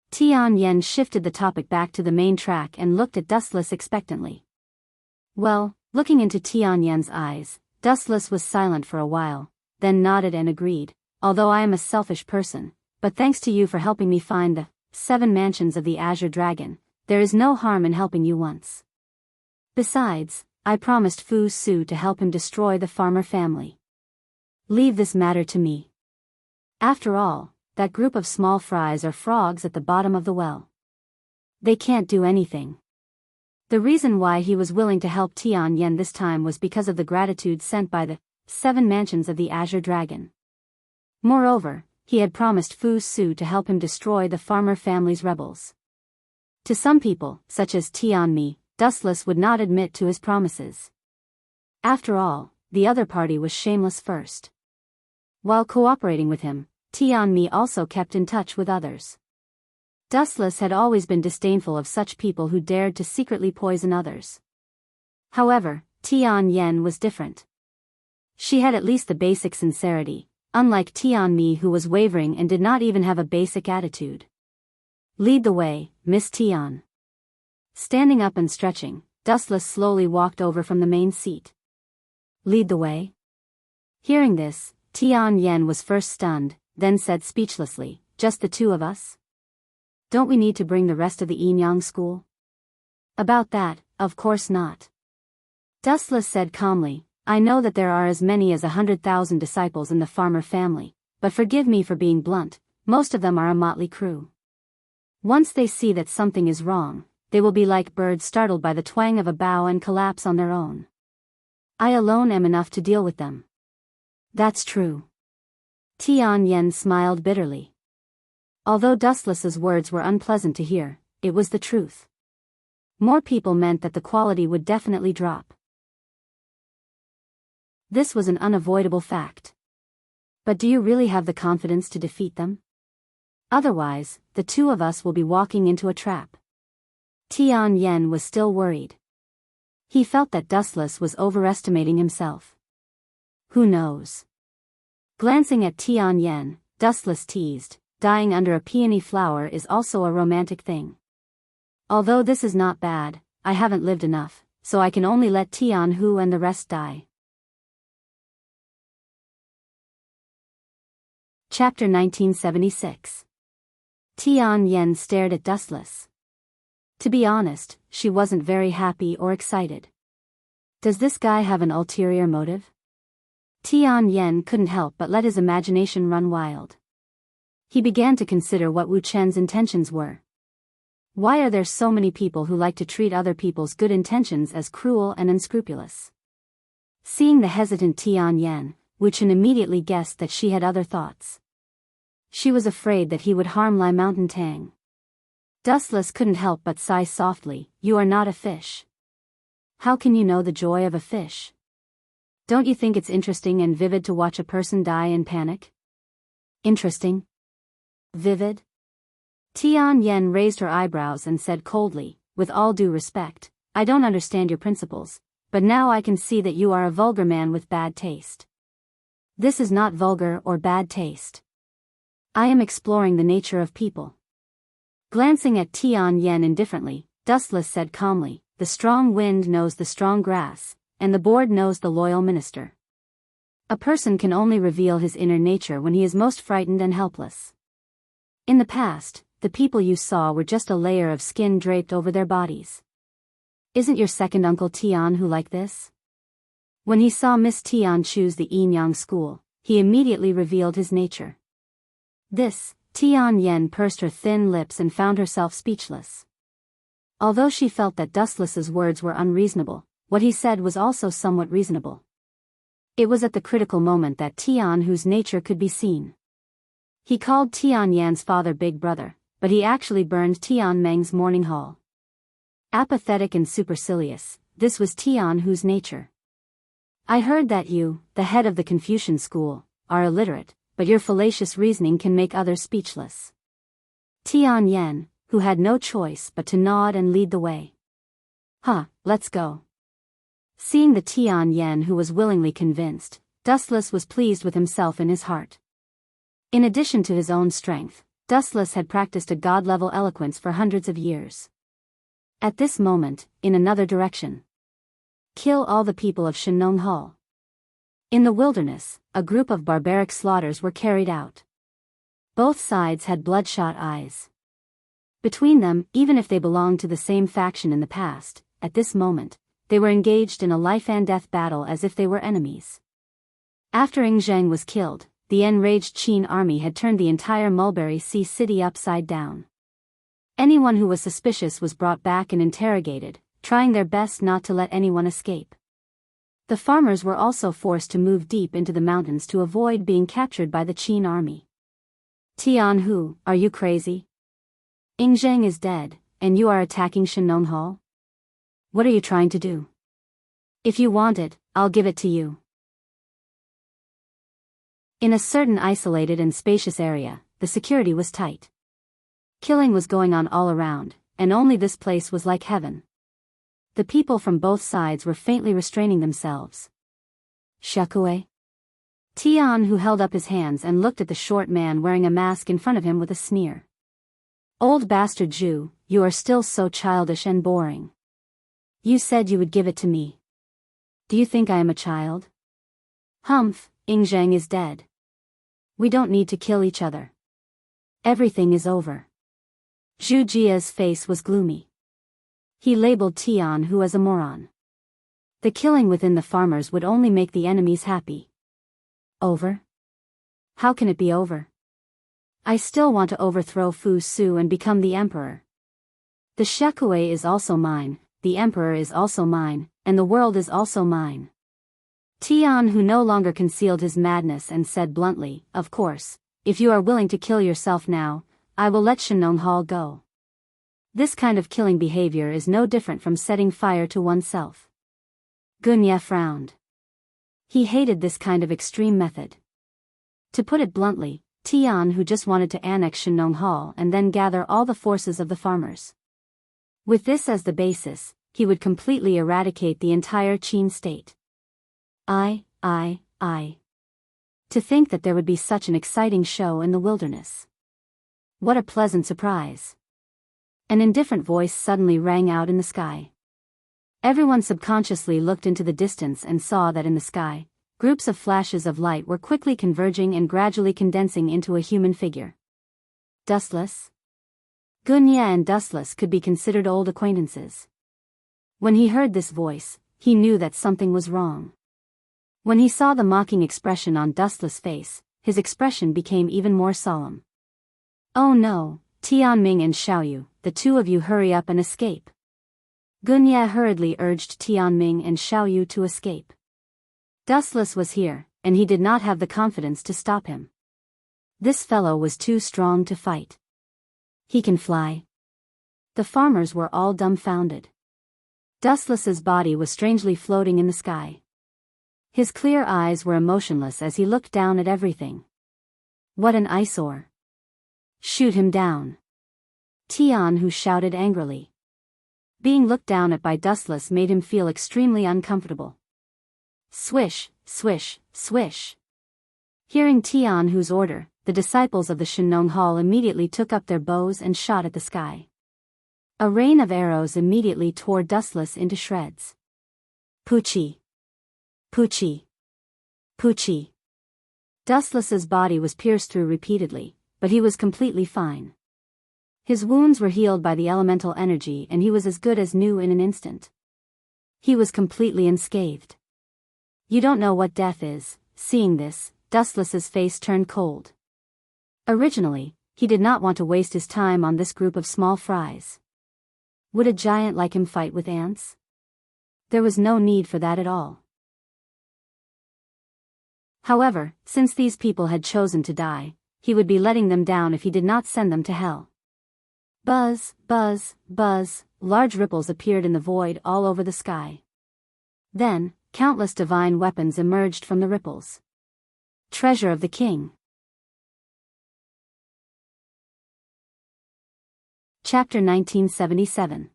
Tian Yan shifted the topic back to the main track and looked at Dustless expectantly. Well, looking into Tian Yan's eyes, Dustless was silent for a while, then nodded and agreed, "Although I am a selfish person, but thanks to you for helping me find the 7 mansions of the Azure Dragon, there is no harm in helping you once. Besides, I promised Fu Su to help him destroy the farmer family. Leave this matter to me. After all, that group of small fries are frogs at the bottom of the well. They can't do anything." The reason why he was willing to help Tian Yan this time was because of the gratitude sent by the 7 mansions of the Azure Dragon. Moreover, he had promised Fu Su to help him destroy the farmer family's rebels. To some people, such as Tianmi, Dustless would not admit to his promises. After all, the other party was shameless first. While cooperating with him, Tianmi also kept in touch with others. Dustless had always been disdainful of such people who dared to secretly poison others. However, Tian was different. She had at least the basic sincerity, unlike Tianmi, who was wavering and did not even have a basic attitude. Lead the way, Miss Tian. Standing up and stretching, Dustless slowly walked over from the main seat. Lead the way? Hearing this, Tian was first stunned, then said speechlessly, just the two of us? Don't we need to bring the rest of the Yinyang school? About that, of course not. Dustless said calmly, I know that there are as many as 100,000 disciples in the farmer family, but forgive me for being blunt, most of them are a motley crew. Once they see that something is wrong, they will be like birds startled by the twang of a bow and collapse on their own. I alone am enough to deal with them. That's true. Tian smiled bitterly. Although Dustless's words were unpleasant to hear, it was the truth. More people meant that the quality would definitely drop. This was an unavoidable fact. But do you really have the confidence to defeat them? Otherwise, the two of us will be walking into a trap. Tian was still worried. He felt that Dustless was overestimating himself. Who knows? Glancing at Tian, Dustless teased, dying under a peony flower is also a romantic thing. Although this is not bad, I haven't lived enough, so I can only let Tian and the rest die. Chapter 1976. Tian stared at Dustless. To be honest, she wasn't very happy or excited. Does this guy have an ulterior motive? Tian couldn't help but let his imagination run wild. He began to consider what Wu Chen's intentions were. Why are there so many people who like to treat other people's good intentions as cruel and unscrupulous? Seeing the hesitant Tian, Wu Chen immediately guessed that she had other thoughts. She was afraid that he would harm Lai Mountain Tang. Dustless couldn't help but sigh softly, you are not a fish. How can you know the joy of a fish? Don't you think it's interesting and vivid to watch a person die in panic? Interesting? Vivid? Tian raised her eyebrows and said coldly, with all due respect, I don't understand your principles, but now I can see that you are a vulgar man with bad taste. This is not vulgar or bad taste. I am exploring the nature of people. Glancing at Tian indifferently, Dustless said calmly, the strong wind knows the strong grass, and the board knows the loyal minister. A person can only reveal his inner nature when he is most frightened and helpless. In the past, the people you saw were just a layer of skin draped over their bodies. Isn't your second uncle Tian like this? When he saw Miss Tian choose the Yinyang school, he immediately revealed his nature. This, Tian pursed her thin lips and found herself speechless. Although she felt that Dustless's words were unreasonable, what he said was also somewhat reasonable. It was at the critical moment that Tian's nature could be seen. He called Tian's father Big Brother, but he actually burned Tian Meng's morning hall. Apathetic and supercilious, this was Tian's nature. I heard that you, the head of the Confucian school, are illiterate, but your fallacious reasoning can make others speechless. Tian, who had no choice but to nod and lead the way. Let's go. Seeing the Tian who was willingly convinced, Dustless was pleased with himself in his heart. In addition to his own strength, Dustless had practiced a god-level eloquence for hundreds of years. At this moment, in another direction. Kill all the people of Shenong Hall. In the wilderness, a group of barbaric slaughters were carried out. Both sides had bloodshot eyes. Between them, even if they belonged to the same faction in the past, at this moment, they were engaged in a life-and-death battle as if they were enemies. After Zheng was killed, the enraged Qin army had turned the entire Mulberry Sea city upside down. Anyone who was suspicious was brought back and interrogated, trying their best not to let anyone escape. The farmers were also forced to move deep into the mountains to avoid being captured by the Qin army. Tianhu, are you crazy? Zheng is dead, and you are attacking Shinnon Hall? What are you trying to do? If you want it, I'll give it to you. In a certain isolated and spacious area, the security was tight. Killing was going on all around, and only this place was like heaven. The people from both sides were faintly restraining themselves. Shakue? Tian, who held up his hands and looked at the short man wearing a mask in front of him with a sneer. Old bastard Jew, you are still so childish and boring. You said you would give it to me. Do you think I am a child? Humph, Ingzhang is dead. We don't need to kill each other. Everything is over. Zhu Jia's face was gloomy. He labeled Tian Hu as a moron. The killing within the farmers would only make the enemies happy. Over? How can it be over? I still want to overthrow Fu Su and become the emperor. The Shakue is also mine, the emperor is also mine, and the world is also mine. Tian, who no longer concealed his madness, and said bluntly, of course, if you are willing to kill yourself now, I will let Shinnon Hall go. This kind of killing behavior is no different from setting fire to oneself. Gunya frowned. He hated this kind of extreme method. To put it bluntly, Tian, who just wanted to annex Shinnon Hall and then gather all the forces of the farmers. With this as the basis, he would completely eradicate the entire Qin state. I. To think that there would be such an exciting show in the wilderness. What a pleasant surprise. An indifferent voice suddenly rang out in the sky. Everyone subconsciously looked into the distance and saw that in the sky, groups of flashes of light were quickly converging and gradually condensing into a human figure. Dustless? Gunya and Dustless could be considered old acquaintances. When he heard this voice, he knew that something was wrong. When he saw the mocking expression on Dustless' face, his expression became even more solemn. Oh no, Tianming and Xiaoyu, the two of you hurry up and escape. Gunya hurriedly urged Tianming and Xiaoyu to escape. Dustless was here, and he did not have the confidence to stop him. This fellow was too strong to fight. He can fly. The farmers were all dumbfounded. Dustless's body was strangely floating in the sky. His clear eyes were emotionless as he looked down at everything. What an eyesore. Shoot him down. Tian, who shouted angrily. Being looked down at by Dustless made him feel extremely uncomfortable. Swish, swish, swish. Hearing Tian Hu's order, the disciples of the Shinnon Hall immediately took up their bows and shot at the sky. A rain of arrows immediately tore Dustless into shreds. Poochie. Poochie. Poochie. Dustless's body was pierced through repeatedly, but he was completely fine. His wounds were healed by the elemental energy and he was as good as new in an instant. He was completely unscathed. You don't know what death is. Seeing this, Dustless's face turned cold. Originally, he did not want to waste his time on this group of small fries. Would a giant like him fight with ants? There was no need for that at all. However, since these people had chosen to die, he would be letting them down if he did not send them to hell. Buzz, buzz, buzz, large ripples appeared in the void all over the sky. Then, countless divine weapons emerged from the ripples. Treasure of the king. Chapter 1977.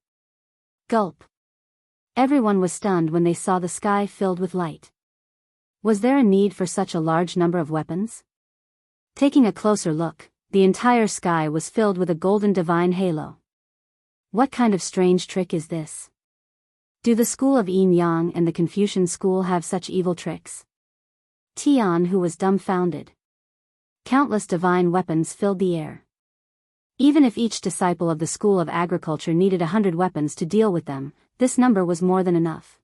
Gulp. Everyone was stunned when they saw the sky filled with light. Was there a need for such a large number of weapons? Taking a closer look, the entire sky was filled with a golden divine halo. What kind of strange trick is this? Do the school of Yin Yang and the Confucian school have such evil tricks? Tian, who was dumbfounded. Countless divine weapons filled the air. Even if each disciple of the school of agriculture needed 100 weapons to deal with them, this number was more than enough.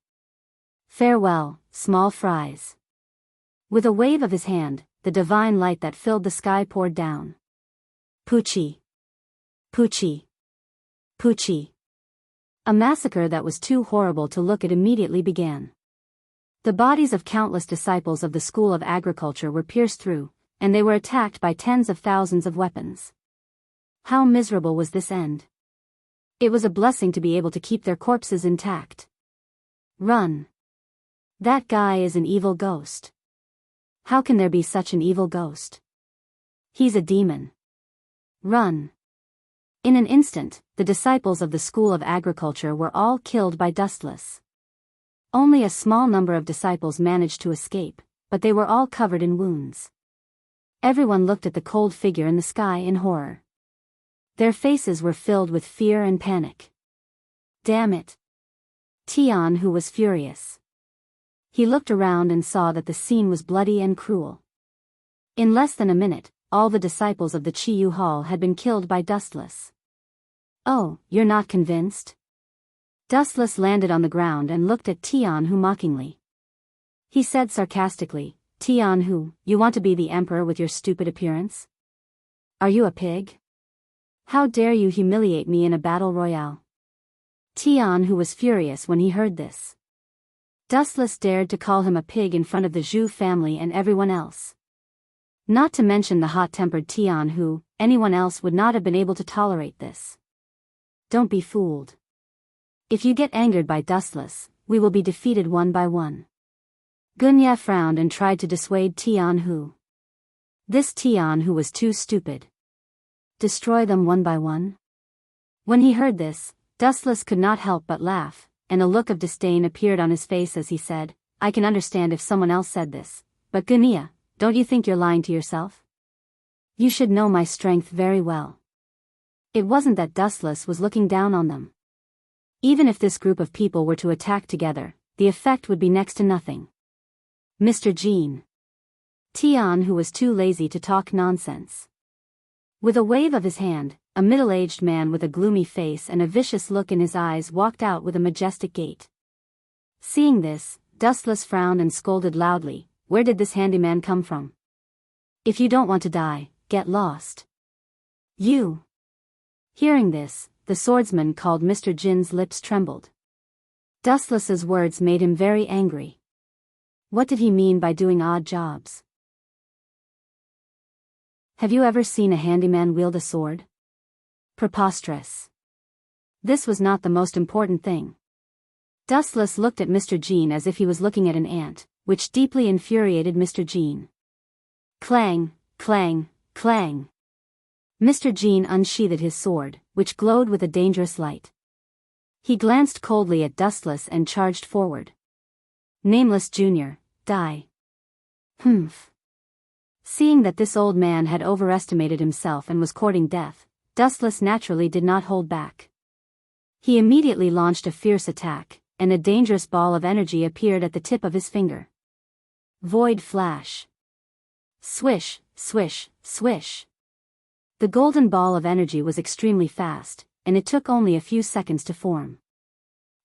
Farewell, small fries. With a wave of his hand, the divine light that filled the sky poured down. Poochie. Poochie. Poochie. A massacre that was too horrible to look at immediately began. The bodies of countless disciples of the school of agriculture were pierced through, and they were attacked by tens of thousands of weapons. How miserable was this end? It was a blessing to be able to keep their corpses intact. Run. That guy is an evil ghost. How can there be such an evil ghost? He's a demon. Run. In an instant, the disciples of the School of Agriculture were all killed by Dustless. Only a small number of disciples managed to escape, but they were all covered in wounds. Everyone looked at the cold figure in the sky in horror. Their faces were filled with fear and panic. Damn it! Tian, who was furious. He looked around and saw that the scene was bloody and cruel. In less than a minute, all the disciples of the Chiyu Hall had been killed by Dustless. Oh, you're not convinced? Dustless landed on the ground and looked at Tianhu mockingly. He said sarcastically, Tianhu, you want to be the emperor with your stupid appearance? Are you a pig? How dare you humiliate me in a battle royale? Tianhu was furious when he heard this. Dustless dared to call him a pig in front of the Zhu family and everyone else. Not to mention the hot-tempered Tianhu, anyone else would not have been able to tolerate this. Don't be fooled. If you get angered by Dustless, we will be defeated one by one. Gunya frowned and tried to dissuade Tianhu. This Tianhu was too stupid. Destroy them one by one? When he heard this, Dustless could not help but laugh, and a look of disdain appeared on his face as he said, I can understand if someone else said this, but Gunya, don't you think you're lying to yourself? You should know my strength very well. It wasn't that Dustless was looking down on them. Even if this group of people were to attack together, the effect would be next to nothing. Mr. Jean. Tian, who was too lazy to talk nonsense. With a wave of his hand, a middle-aged man with a gloomy face and a vicious look in his eyes walked out with a majestic gait. Seeing this, Dustless frowned and scolded loudly, where did this handyman come from? If you don't want to die, get lost. You. Hearing this, the swordsman called Mr. Jin's lips trembled. Dustless's words made him very angry. What did he mean by doing odd jobs? Have you ever seen a handyman wield a sword? Preposterous. This was not the most important thing. Dustless looked at Mr. Jean as if he was looking at an ant, which deeply infuriated Mr. Jean. Clang, clang, clang. Mr. Jean unsheathed his sword, which glowed with a dangerous light. He glanced coldly at Dustless and charged forward. Nameless Jr., die. Humph. Seeing that this old man had overestimated himself and was courting death, Dustless naturally did not hold back. He immediately launched a fierce attack, and a dangerous ball of energy appeared at the tip of his finger. Void flash. Swish, swish, swish. The golden ball of energy was extremely fast, and it took only a few seconds to form.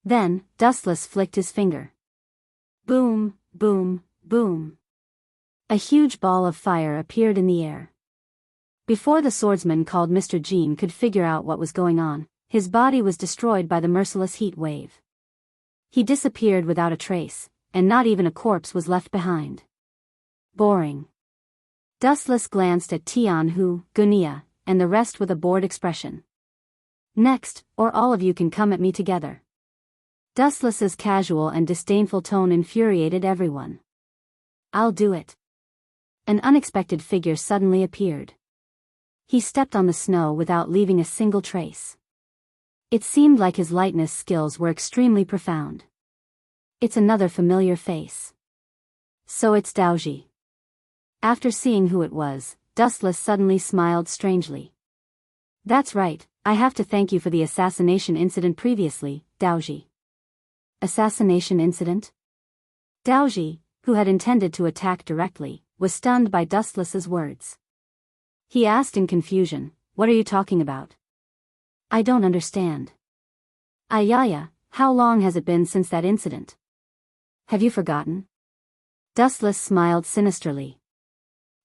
Then, Dustless flicked his finger. Boom, boom, boom. A huge ball of fire appeared in the air. Before the swordsman called Mr. Jean could figure out what was going on, his body was destroyed by the merciless heat wave. He disappeared without a trace, and not even a corpse was left behind. Boring. Dustless glanced at Tianhu, Gunia, and the rest with a bored expression. Next, or all of you can come at me together. Dustless's casual and disdainful tone infuriated everyone. I'll do it. An unexpected figure suddenly appeared. He stepped on the snow without leaving a single trace. It seemed like his lightness skills were extremely profound. It's another familiar face. So it's Daoji. After seeing who it was, Dustless suddenly smiled strangely. That's right, I have to thank you for the assassination incident previously, Daoji. Assassination incident? Daoji, who had intended to attack directly, was stunned by Dustless's words. He asked in confusion, what are you talking about? I don't understand. Ayaya, how long has it been since that incident? Have you forgotten? Dustless smiled sinisterly.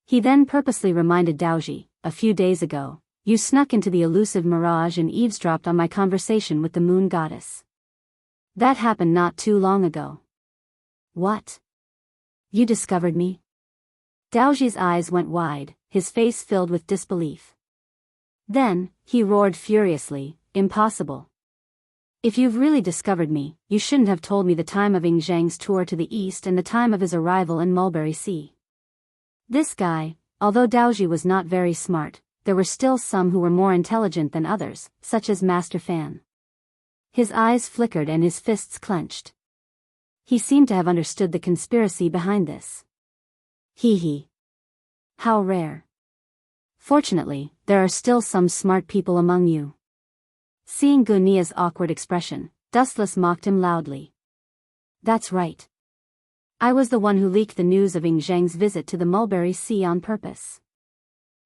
He then purposely reminded Daoji, a few days ago, you snuck into the elusive mirage and eavesdropped on my conversation with the moon goddess. That happened not too long ago. What? You discovered me? Daoji's eyes went wide, his face filled with disbelief. Then, he roared furiously, impossible. If you've really discovered me, you shouldn't have told me the time of Ing Zhang's tour to the east and the time of his arrival in Mulberry Sea. This guy, although Daoji was not very smart, there were still some who were more intelligent than others, such as Master Fan. His eyes flickered and his fists clenched. He seemed to have understood the conspiracy behind this. Hee hee. How rare. Fortunately, there are still some smart people among you. Seeing Gunia's awkward expression, Dustless mocked him loudly. That's right. I was the one who leaked the news of Ing Zhang's visit to the Mulberry Sea on purpose.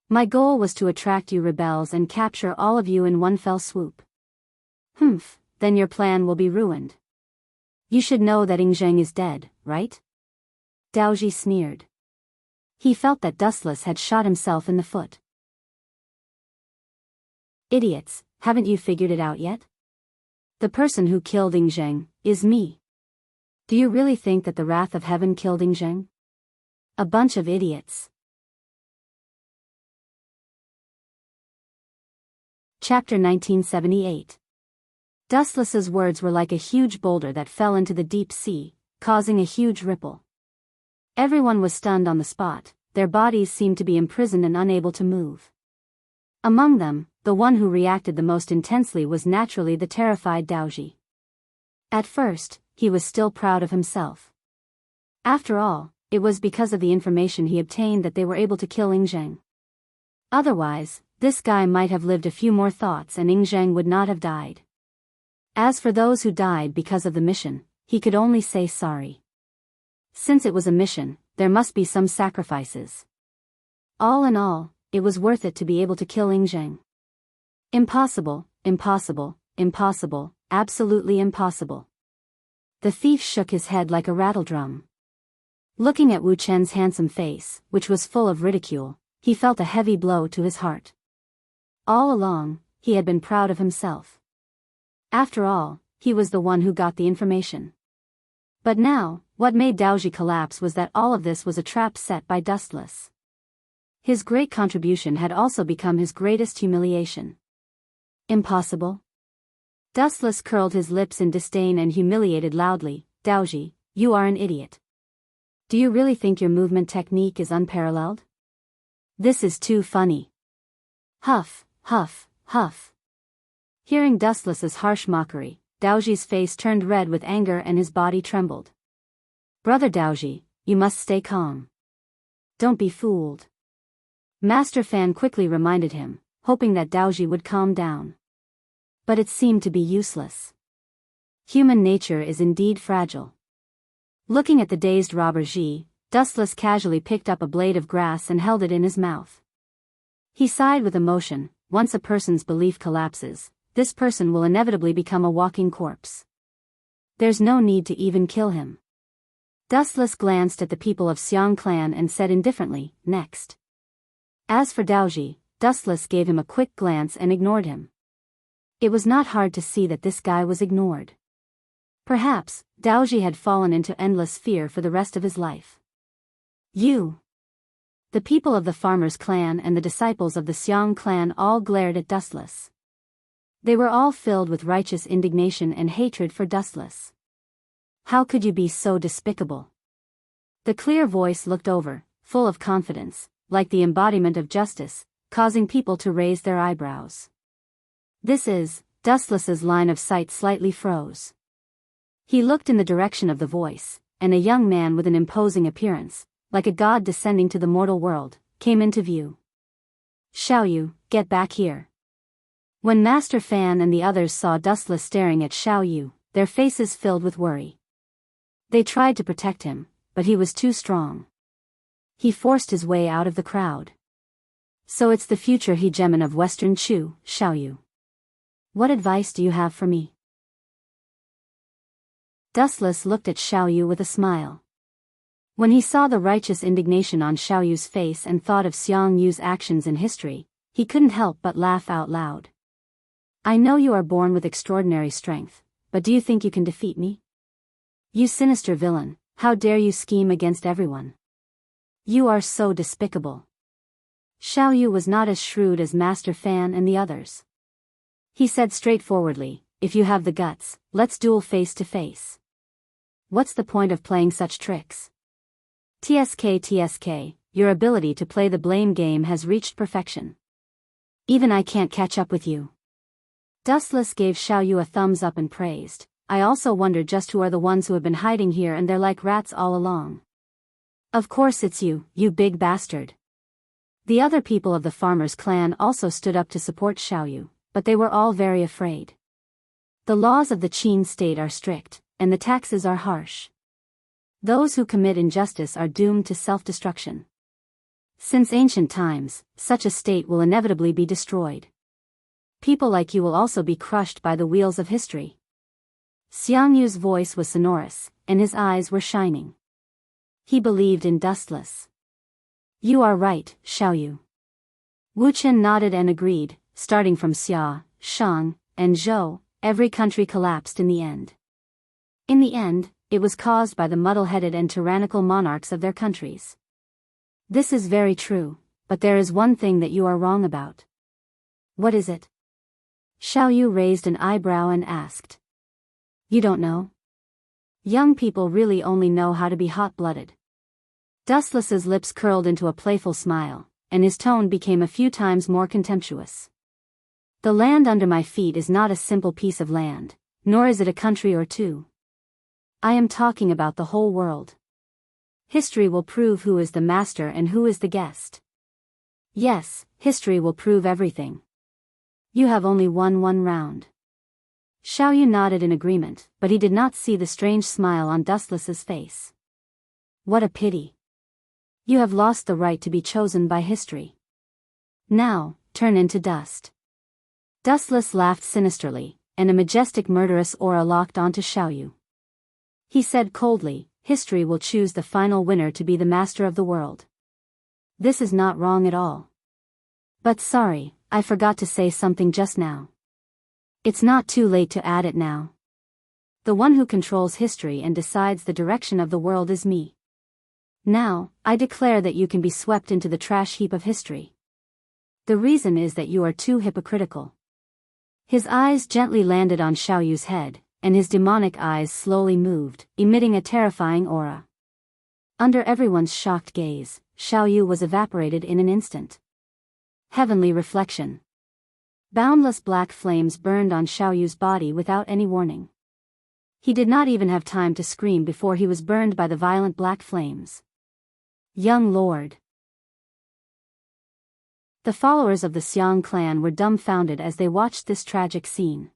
My goal was to attract you rebels and capture all of you in one fell swoop. Humph, then your plan will be ruined. You should know that Ing Zhang is dead, right? Daoji sneered. He felt that Dustless had shot himself in the foot. Idiots, haven't you figured it out yet? The person who killed Ing Zhang is me. Do you really think that the wrath of heaven killed Ing Zhang? A bunch of idiots. Chapter 1978. Dustless's words were like a huge boulder that fell into the deep sea, causing a huge ripple. Everyone was stunned on the spot, their bodies seemed to be imprisoned and unable to move. Among them, the one who reacted the most intensely was naturally the terrified Daoji. At first, he was still proud of himself. After all, it was because of the information he obtained that they were able to kill Ing Zhang. Otherwise, this guy might have lived a few more thoughts and Ing Zhang would not have died. As for those who died because of the mission, he could only say sorry. Since it was a mission, there must be some sacrifices. All in all, it was worth it to be able to kill Ing Zhang. Impossible, impossible, impossible, absolutely impossible. The thief shook his head like a rattledrum. Looking at Wu Chen's handsome face, which was full of ridicule, he felt a heavy blow to his heart. All along, he had been proud of himself. After all, he was the one who got the information. But now, what made Daoji collapse was that all of this was a trap set by Dustless. His great contribution had also become his greatest humiliation. Impossible? Dustless curled his lips in disdain and humiliated loudly. Daoji, you are an idiot. Do you really think your movement technique is unparalleled? This is too funny. Huff, huff, huff. Hearing Dustless's harsh mockery, Daoji's face turned red with anger and his body trembled. Brother Daoji, you must stay calm. Don't be fooled. Master Fan quickly reminded him, hoping that Daoji would calm down. But it seemed to be useless. Human nature is indeed fragile. Looking at the dazed robber Ji, Dustless casually picked up a blade of grass and held it in his mouth. He sighed with emotion. Once a person's belief collapses, this person will inevitably become a walking corpse. There's no need to even kill him. Dustless glanced at the people of Xiang clan and said indifferently, next. As for Daoji, Dustless gave him a quick glance and ignored him. It was not hard to see that this guy was ignored. Perhaps, Daoji had fallen into endless fear for the rest of his life. You! The people of the Farmer's clan and the disciples of the Xiang clan all glared at Dustless. They were all filled with righteous indignation and hatred for Dustless. How could you be so despicable? The clear voice looked over, full of confidence, like the embodiment of justice, causing people to raise their eyebrows. Dustless's line of sight slightly froze. He looked in the direction of the voice, and a young man with an imposing appearance, like a god descending to the mortal world, came into view. Xiaoyu, get back here. When Master Fan and the others saw Dustless staring at Xiaoyu, their faces filled with worry. They tried to protect him, but he was too strong. He forced his way out of the crowd. So it's the future hegemon of Western Chu, Xiaoyu. What advice do you have for me? Dustless looked at Xiaoyu with a smile. When he saw the righteous indignation on Xiaoyu's face and thought of Xiang Yu's actions in history, he couldn't help but laugh out loud. I know you are born with extraordinary strength, but do you think you can defeat me? You sinister villain, how dare you scheme against everyone? You are so despicable. Xiaoyu was not as shrewd as Master Fan and the others. He said straightforwardly, if you have the guts, let's duel face to face. What's the point of playing such tricks? TSK, your ability to play the blame game has reached perfection. Even I can't catch up with you. Dustless gave Xiaoyu a thumbs up and praised, I also wondered just who are the ones who have been hiding here and they're like rats all along. Of course it's you, you big bastard. The other people of the farmer's clan also stood up to support Xiaoyu, but they were all very afraid. The laws of the Qin state are strict, and the taxes are harsh. Those who commit injustice are doomed to self-destruction. Since ancient times, such a state will inevitably be destroyed. People like you will also be crushed by the wheels of history. Xiangyu's voice was sonorous, and his eyes were shining. He believed in Dustless. You are right, Xiaoyu. Wu Chen nodded and agreed. Starting from Xia, Shang, and Zhou, every country collapsed in the end. In the end, it was caused by the muddle-headed and tyrannical monarchs of their countries. This is very true, but there is one thing that you are wrong about. What is it? Xiaoyu raised an eyebrow and asked. You don't know? Young people really only know how to be hot-blooded. Dustless's lips curled into a playful smile, and his tone became a few times more contemptuous. The land under my feet is not a simple piece of land, nor is it a country or two. I am talking about the whole world. History will prove who is the master and who is the guest. Yes, history will prove everything. You have only won one round. Xiaoyu nodded in agreement, but he did not see the strange smile on Dustless's face. What a pity. You have lost the right to be chosen by history. Now, turn into dust. Dustless laughed sinisterly, and a majestic murderous aura locked onto Xiaoyu. He said coldly, history will choose the final winner to be the master of the world. This is not wrong at all. But sorry, I forgot to say something just now. It's not too late to add it now. The one who controls history and decides the direction of the world is me. Now, I declare that you can be swept into the trash heap of history. The reason is that you are too hypocritical. His eyes gently landed on Xiaoyu's head, and his demonic eyes slowly moved, emitting a terrifying aura. Under everyone's shocked gaze, Xiaoyu was evaporated in an instant. Heavenly reflection. Boundless black flames burned on Xiaoyu's body without any warning. He did not even have time to scream before he was burned by the violent black flames. Young lord. The followers of the Xiang clan were dumbfounded as they watched this tragic scene.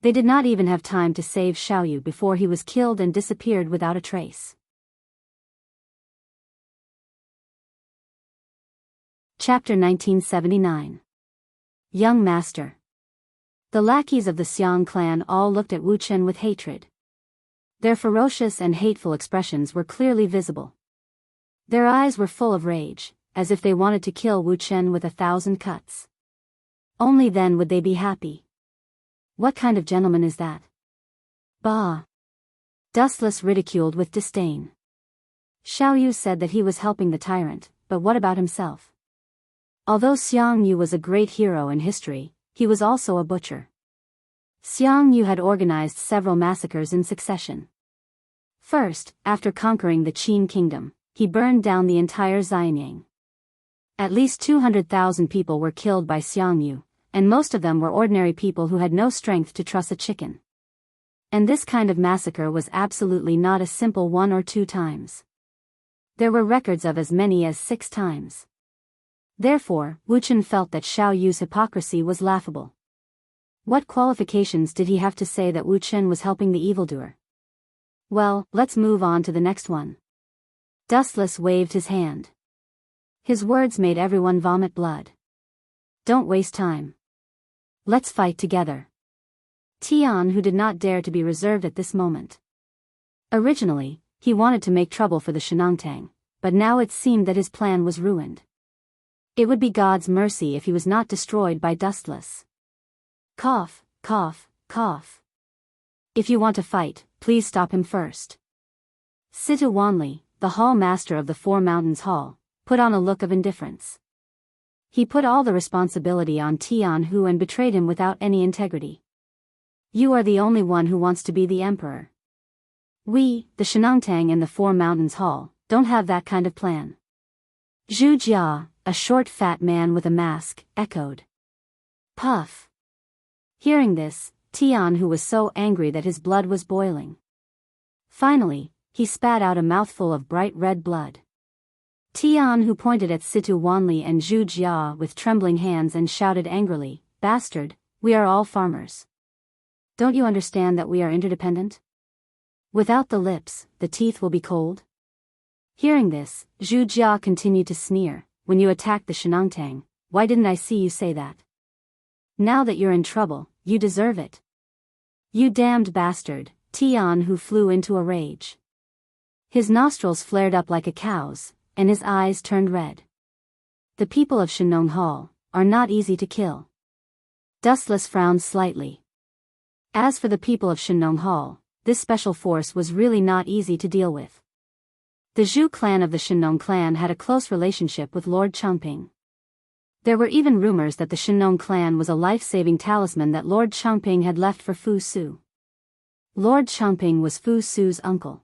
They did not even have time to save Xiaoyu before he was killed and disappeared without a trace. Chapter 1979. Young Master. The lackeys of the Xiang clan all looked at Wu Chen with hatred. Their ferocious and hateful expressions were clearly visible. Their eyes were full of rage, as if they wanted to kill Wu Chen with 1,000 cuts. Only then would they be happy. What kind of gentleman is that? Bah! Dustless ridiculed with disdain. Xiaoyu said that he was helping the tyrant, but what about himself? Although Xiang Yu was a great hero in history, he was also a butcher. Xiang Yu had organized several massacres in succession. First, after conquering the Qin kingdom, he burned down the entire Xianyang. At least 200,000 people were killed by Xiang Yu, and most of them were ordinary people who had no strength to truss a chicken. And this kind of massacre was absolutely not a simple 1 or 2 times. There were records of as many as 6 times. Therefore, Wu Chen felt that Xiaoyu's hypocrisy was laughable. What qualifications did he have to say that Wu Chen was helping the evildoer? Well, let's move on to the next one. Dustless waved his hand. His words made everyone vomit blood. Don't waste time. Let's fight together. Tian, who did not dare to be reserved at this moment. Originally, he wanted to make trouble for the Shenongtang, but now it seemed that his plan was ruined. It would be God's mercy if he was not destroyed by Dustless. Cough, cough, cough. If you want to fight, please stop him first. Situ Wanli, the hall master of the Four Mountains Hall, put on a look of indifference. He put all the responsibility on Tian Hu and betrayed him without any integrity. You are the only one who wants to be the emperor. We, the Shenongtang and the Four Mountains Hall, don't have that kind of plan. Zhu Jia, a short fat man with a mask, echoed. Puff. Hearing this, Tian, who was so angry that his blood was boiling. Finally, he spat out a mouthful of bright red blood. Tian, who pointed at Situ Wanli and Zhu Jia with trembling hands and shouted angrily, "Bastard, we are all farmers. Don't you understand that we are interdependent? Without the lips, the teeth will be cold." Hearing this, Zhu Jia continued to sneer, "When you attacked the Shenongtang, why didn't I see you say that? Now that you're in trouble, you deserve it. You damned bastard." Tian, who flew into a rage. His nostrils flared up like a cow's, and his eyes turned red. The people of Shenong Hall are not easy to kill. Dustless frowned slightly. As for the people of Shenong Hall, this special force was really not easy to deal with. The Zhu clan of the Shenong clan had a close relationship with Lord Changping. There were even rumors that the Shenong clan was a life-saving talisman that Lord Changping had left for Fu Su. Lord Changping was Fu Su's uncle.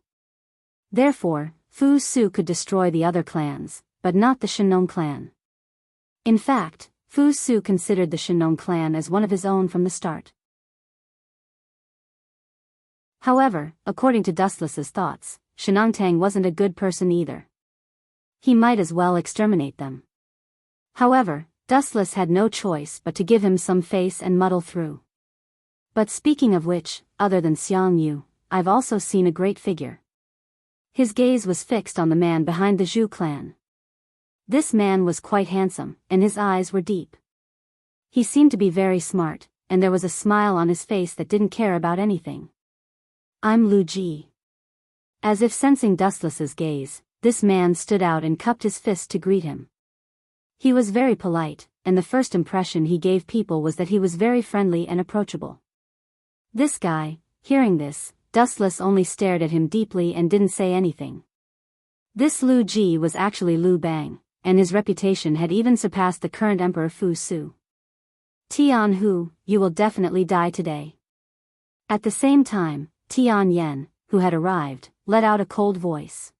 Therefore, Fu Su could destroy the other clans, but not the Shenong clan. In fact, Fu Su considered the Shenong clan as one of his own from the start. However, according to Dustless's thoughts, Shenongtang wasn't a good person either. He might as well exterminate them. However, Dustless had no choice but to give him some face and muddle through. But speaking of which, other than Xiang Yu, I've also seen a great figure. His gaze was fixed on the man behind the Zhu clan. This man was quite handsome, and his eyes were deep. He seemed to be very smart, and there was a smile on his face that didn't care about anything. "I'm Lu Ji." As if sensing Dustless's gaze, this man stood out and cupped his fist to greet him. He was very polite, and the first impression he gave people was that he was very friendly and approachable. This guy, hearing this, Dustless only stared at him deeply and didn't say anything. This Lu Ji was actually Lu Bang, and his reputation had even surpassed the current Emperor Fu Su. "Tian Hu, you will definitely die today." At the same time, Tian Yen, who had arrived, let out a cold voice.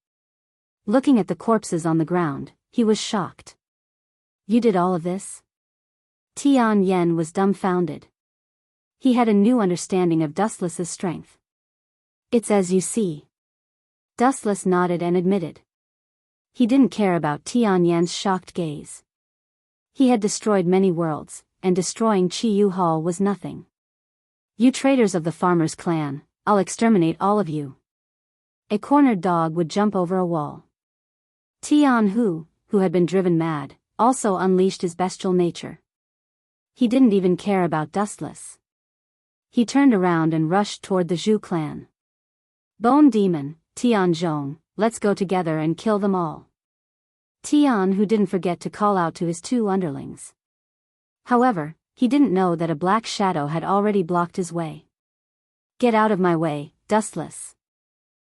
Looking at the corpses on the ground, he was shocked. "You did all of this?" Tian Yen was dumbfounded. He had a new understanding of Dustless's strength. "It's as you see." Dustless nodded and admitted. He didn't care about Tian Yen's shocked gaze. He had destroyed many worlds, and destroying Qiyu Hall was nothing. "You traitors of the farmers' clan, I'll exterminate all of you." A cornered dog would jump over a wall. Tian Hu, who had been driven mad, also unleashed his bestial nature. He didn't even care about Dustless. He turned around and rushed toward the Zhu clan. "Bone Demon, Tian Zhong, let's go together and kill them all." Tian, who didn't forget to call out to his two underlings. However, he didn't know that a black shadow had already blocked his way. "Get out of my way, Dustless."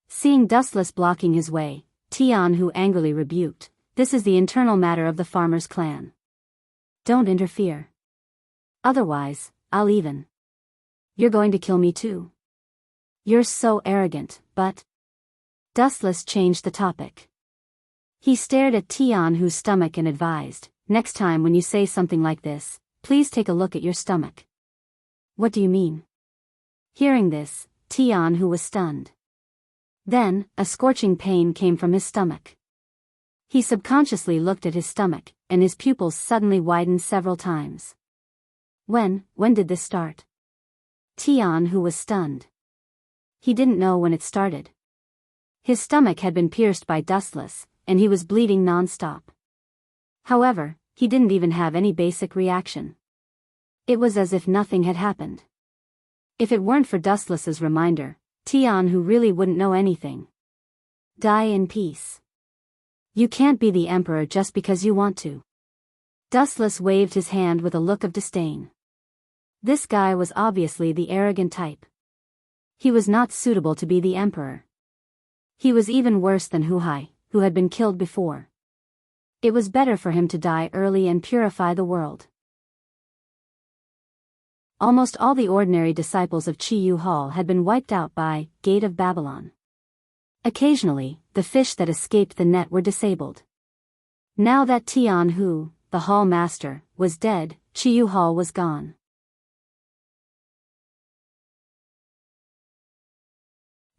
Seeing Dustless blocking his way, Tian, who angrily rebuked, "This is the internal matter of the farmers' clan. Don't interfere. Otherwise, I'll even. You're going to kill me too. You're so arrogant, but..." Dustless changed the topic. He stared at Tian Hu's stomach and advised, "Next time when you say something like this, please take a look at your stomach." "What do you mean?" Hearing this, Tian Hu was stunned. Then, a scorching pain came from his stomach. He subconsciously looked at his stomach, and his pupils suddenly widened several times. When did this start? Tian Hu was stunned. He didn't know when it started. His stomach had been pierced by Dustless, and he was bleeding non-stop. However, he didn't even have any basic reaction. It was as if nothing had happened. If it weren't for Dustless's reminder, Tian Hu really wouldn't know anything. Die in peace. You can't be the emperor just because you want to. Dustless waved his hand with a look of disdain. This guy was obviously the arrogant type. He was not suitable to be the emperor. He was even worse than Hu Hai, who had been killed before. It was better for him to die early and purify the world. Almost all the ordinary disciples of Qiyu Hall had been wiped out by Gate of Babylon. Occasionally, the fish that escaped the net were disabled. Now that Tian Hu, the hall master, was dead, Qiyu Hall was gone.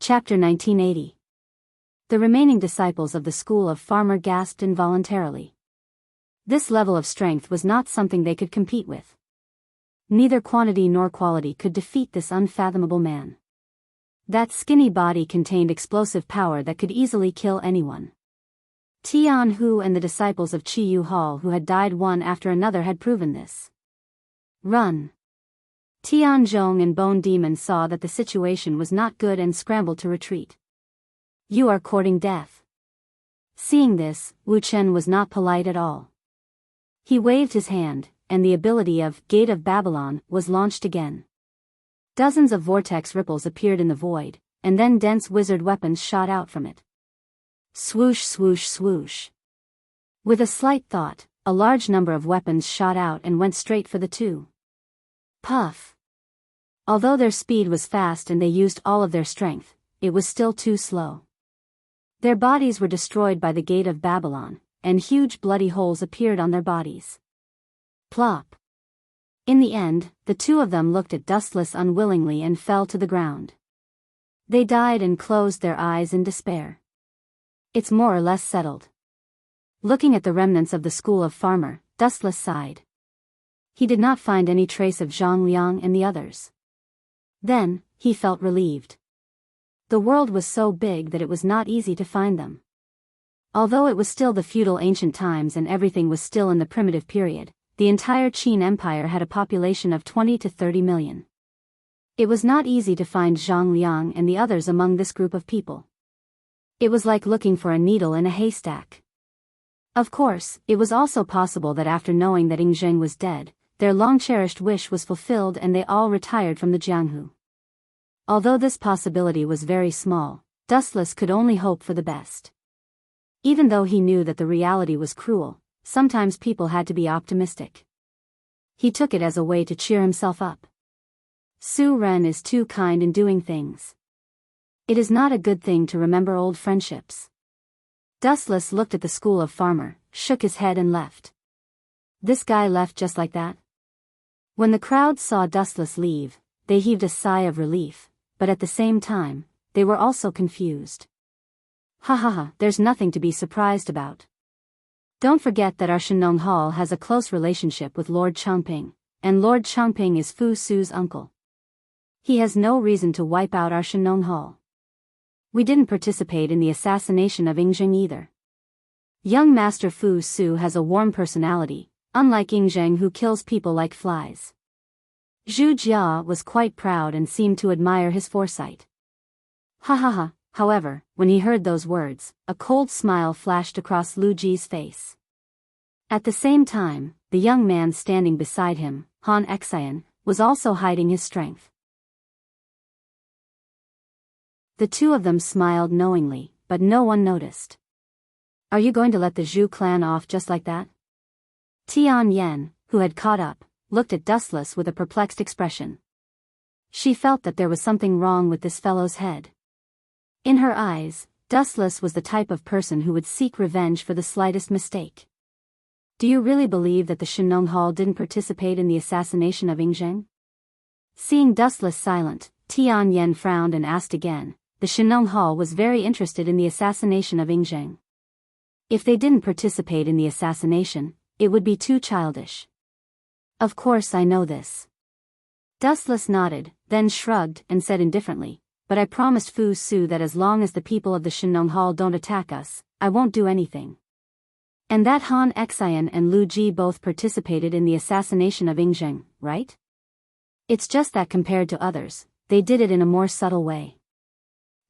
Chapter 1980. The remaining disciples of the school of Farmer gasped involuntarily. This level of strength was not something they could compete with. Neither quantity nor quality could defeat this unfathomable man. That skinny body contained explosive power that could easily kill anyone. Tian Hu and the disciples of Qiyu Hall who had died one after another had proven this. Run! Tian Zhong and Bone Demon saw that the situation was not good and scrambled to retreat. You are courting death. Seeing this, Wu Chen was not polite at all. He waved his hand, and the ability of Gate of Babylon was launched again. Dozens of vortex ripples appeared in the void, and then dense wizard weapons shot out from it. Swoosh swoosh swoosh. With a slight thought, a large number of weapons shot out and went straight for the two. Puff. Although their speed was fast and they used all of their strength, it was still too slow. Their bodies were destroyed by the Gate of Babylon, and huge bloody holes appeared on their bodies. Plop. In the end, the two of them looked at Dustless unwillingly and fell to the ground. They died and closed their eyes in despair. It's more or less settled. Looking at the remnants of the school of Farmer, Dustless sighed. He did not find any trace of Zhang Liang and the others. Then, he felt relieved. The world was so big that it was not easy to find them. Although it was still the feudal ancient times and everything was still in the primitive period, the entire Qin Empire had a population of 20 to 30 million. It was not easy to find Zhang Liang and the others among this group of people. It was like looking for a needle in a haystack. Of course, it was also possible that after knowing that Yingzheng was dead, their long-cherished wish was fulfilled and they all retired from the Jianghu. Although this possibility was very small, Dustless could only hope for the best. Even though he knew that the reality was cruel, sometimes people had to be optimistic. He took it as a way to cheer himself up. Su Ren is too kind in doing things. It is not a good thing to remember old friendships. Dustless looked at the school of Farmer, shook his head and left. This guy left just like that? When the crowd saw Dustless leave, they heaved a sigh of relief, but at the same time, they were also confused. Ha ha ha, there's nothing to be surprised about. Don't forget that our Shenong Hall has a close relationship with Lord Changping, and Lord Changping is Fu Su's uncle. He has no reason to wipe out our Shenong Hall. We didn't participate in the assassination of Yingzheng either. Young Master Fu Su has a warm personality, unlike Yingzheng who kills people like flies. Zhu Jia was quite proud and seemed to admire his foresight. Ha ha ha, however, when he heard those words, a cold smile flashed across Lu Ji's face. At the same time, the young man standing beside him, Han Xian, was also hiding his strength. The two of them smiled knowingly, but no one noticed. Are you going to let the Zhu clan off just like that? Tian Yen, who had caught up, looked at Dustless with a perplexed expression. She felt that there was something wrong with this fellow's head. In her eyes, Dustless was the type of person who would seek revenge for the slightest mistake. Do you really believe that the Shenong Hall didn't participate in the assassination of Yingzheng? Seeing Dustless silent, Tian Yen frowned and asked again. The Shenong Hall was very interested in the assassination of Yingzheng. If they didn't participate in the assassination, it would be too childish. Of course I know this. Dustless nodded, then shrugged and said indifferently, but I promised Fu Su that as long as the people of the Shenong Hall don't attack us, I won't do anything. And that Han Xian and Lu Ji both participated in the assassination of Yingzheng, right? It's just that compared to others, they did it in a more subtle way.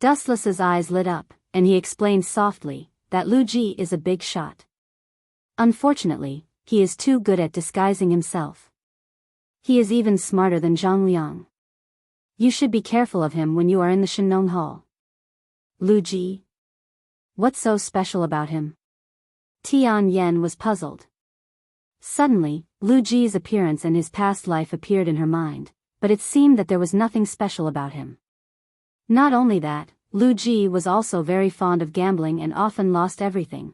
Dustless's eyes lit up, and he explained softly that Lu Ji is a big shot. Unfortunately, he is too good at disguising himself. He is even smarter than Zhang Liang. You should be careful of him when you are in the Shenong Hall. Lu Ji? What's so special about him? Tian Yen was puzzled. Suddenly, Lu Ji's appearance and his past life appeared in her mind, but it seemed that there was nothing special about him. Not only that, Lu Ji was also very fond of gambling and often lost everything.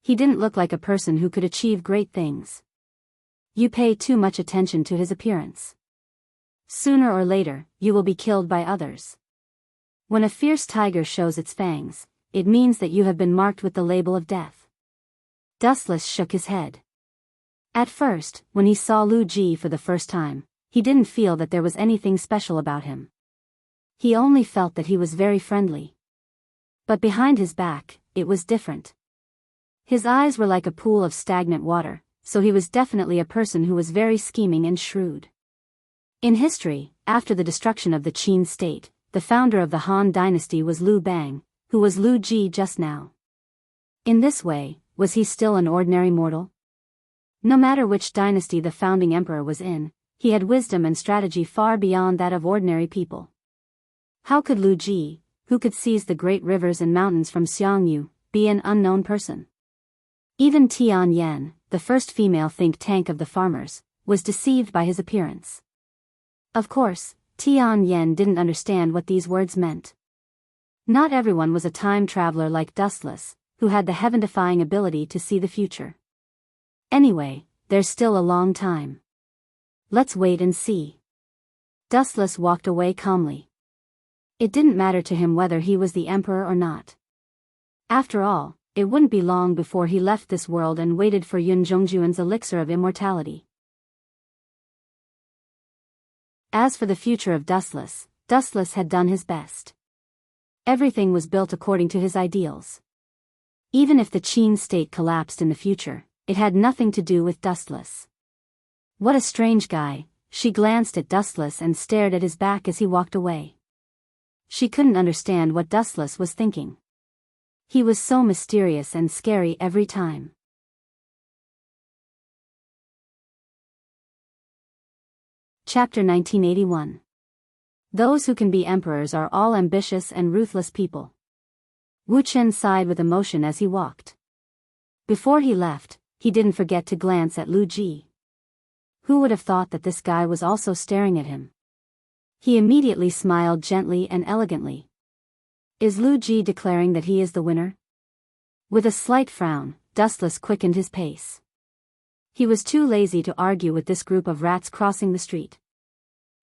He didn't look like a person who could achieve great things. You pay too much attention to his appearance. Sooner or later, you will be killed by others. When a fierce tiger shows its fangs, it means that you have been marked with the label of death. Dustless shook his head. At first, when he saw Lu Ji for the first time, he didn't feel that there was anything special about him. He only felt that he was very friendly. But behind his back, it was different. His eyes were like a pool of stagnant water, so he was definitely a person who was very scheming and shrewd. In history, after the destruction of the Qin state, the founder of the Han dynasty was Liu Bang, who was Lu Ji just now. In this way, was he still an ordinary mortal? No matter which dynasty the founding emperor was in, he had wisdom and strategy far beyond that of ordinary people. How could Lu Ji, who could seize the great rivers and mountains from Xiangyu, be an unknown person? Even Tian Yan, the first female think tank of the farmers, was deceived by his appearance. Of course, Tian Yan didn't understand what these words meant. Not everyone was a time traveler like Dustless, who had the heaven-defying ability to see the future. Anyway, there's still a long time. Let's wait and see. Dustless walked away calmly. It didn't matter to him whether he was the emperor or not. After all, it wouldn't be long before he left this world and waited for Yun Zhongjuan's elixir of immortality. As for the future of Dustless, Dustless had done his best. Everything was built according to his ideals. Even if the Qin state collapsed in the future, it had nothing to do with Dustless. What a strange guy, she glanced at Dustless and stared at his back as he walked away. She couldn't understand what Dustless was thinking. He was so mysterious and scary every time. Chapter 1981. Those who can be emperors are all ambitious and ruthless people. Wu Chen sighed with emotion as he walked. Before he left, he didn't forget to glance at Lu Ji. Who would have thought that this guy was also staring at him? He immediately smiled gently and elegantly. Is Lu Ji declaring that he is the winner? With a slight frown, Dustless quickened his pace. He was too lazy to argue with this group of rats crossing the street.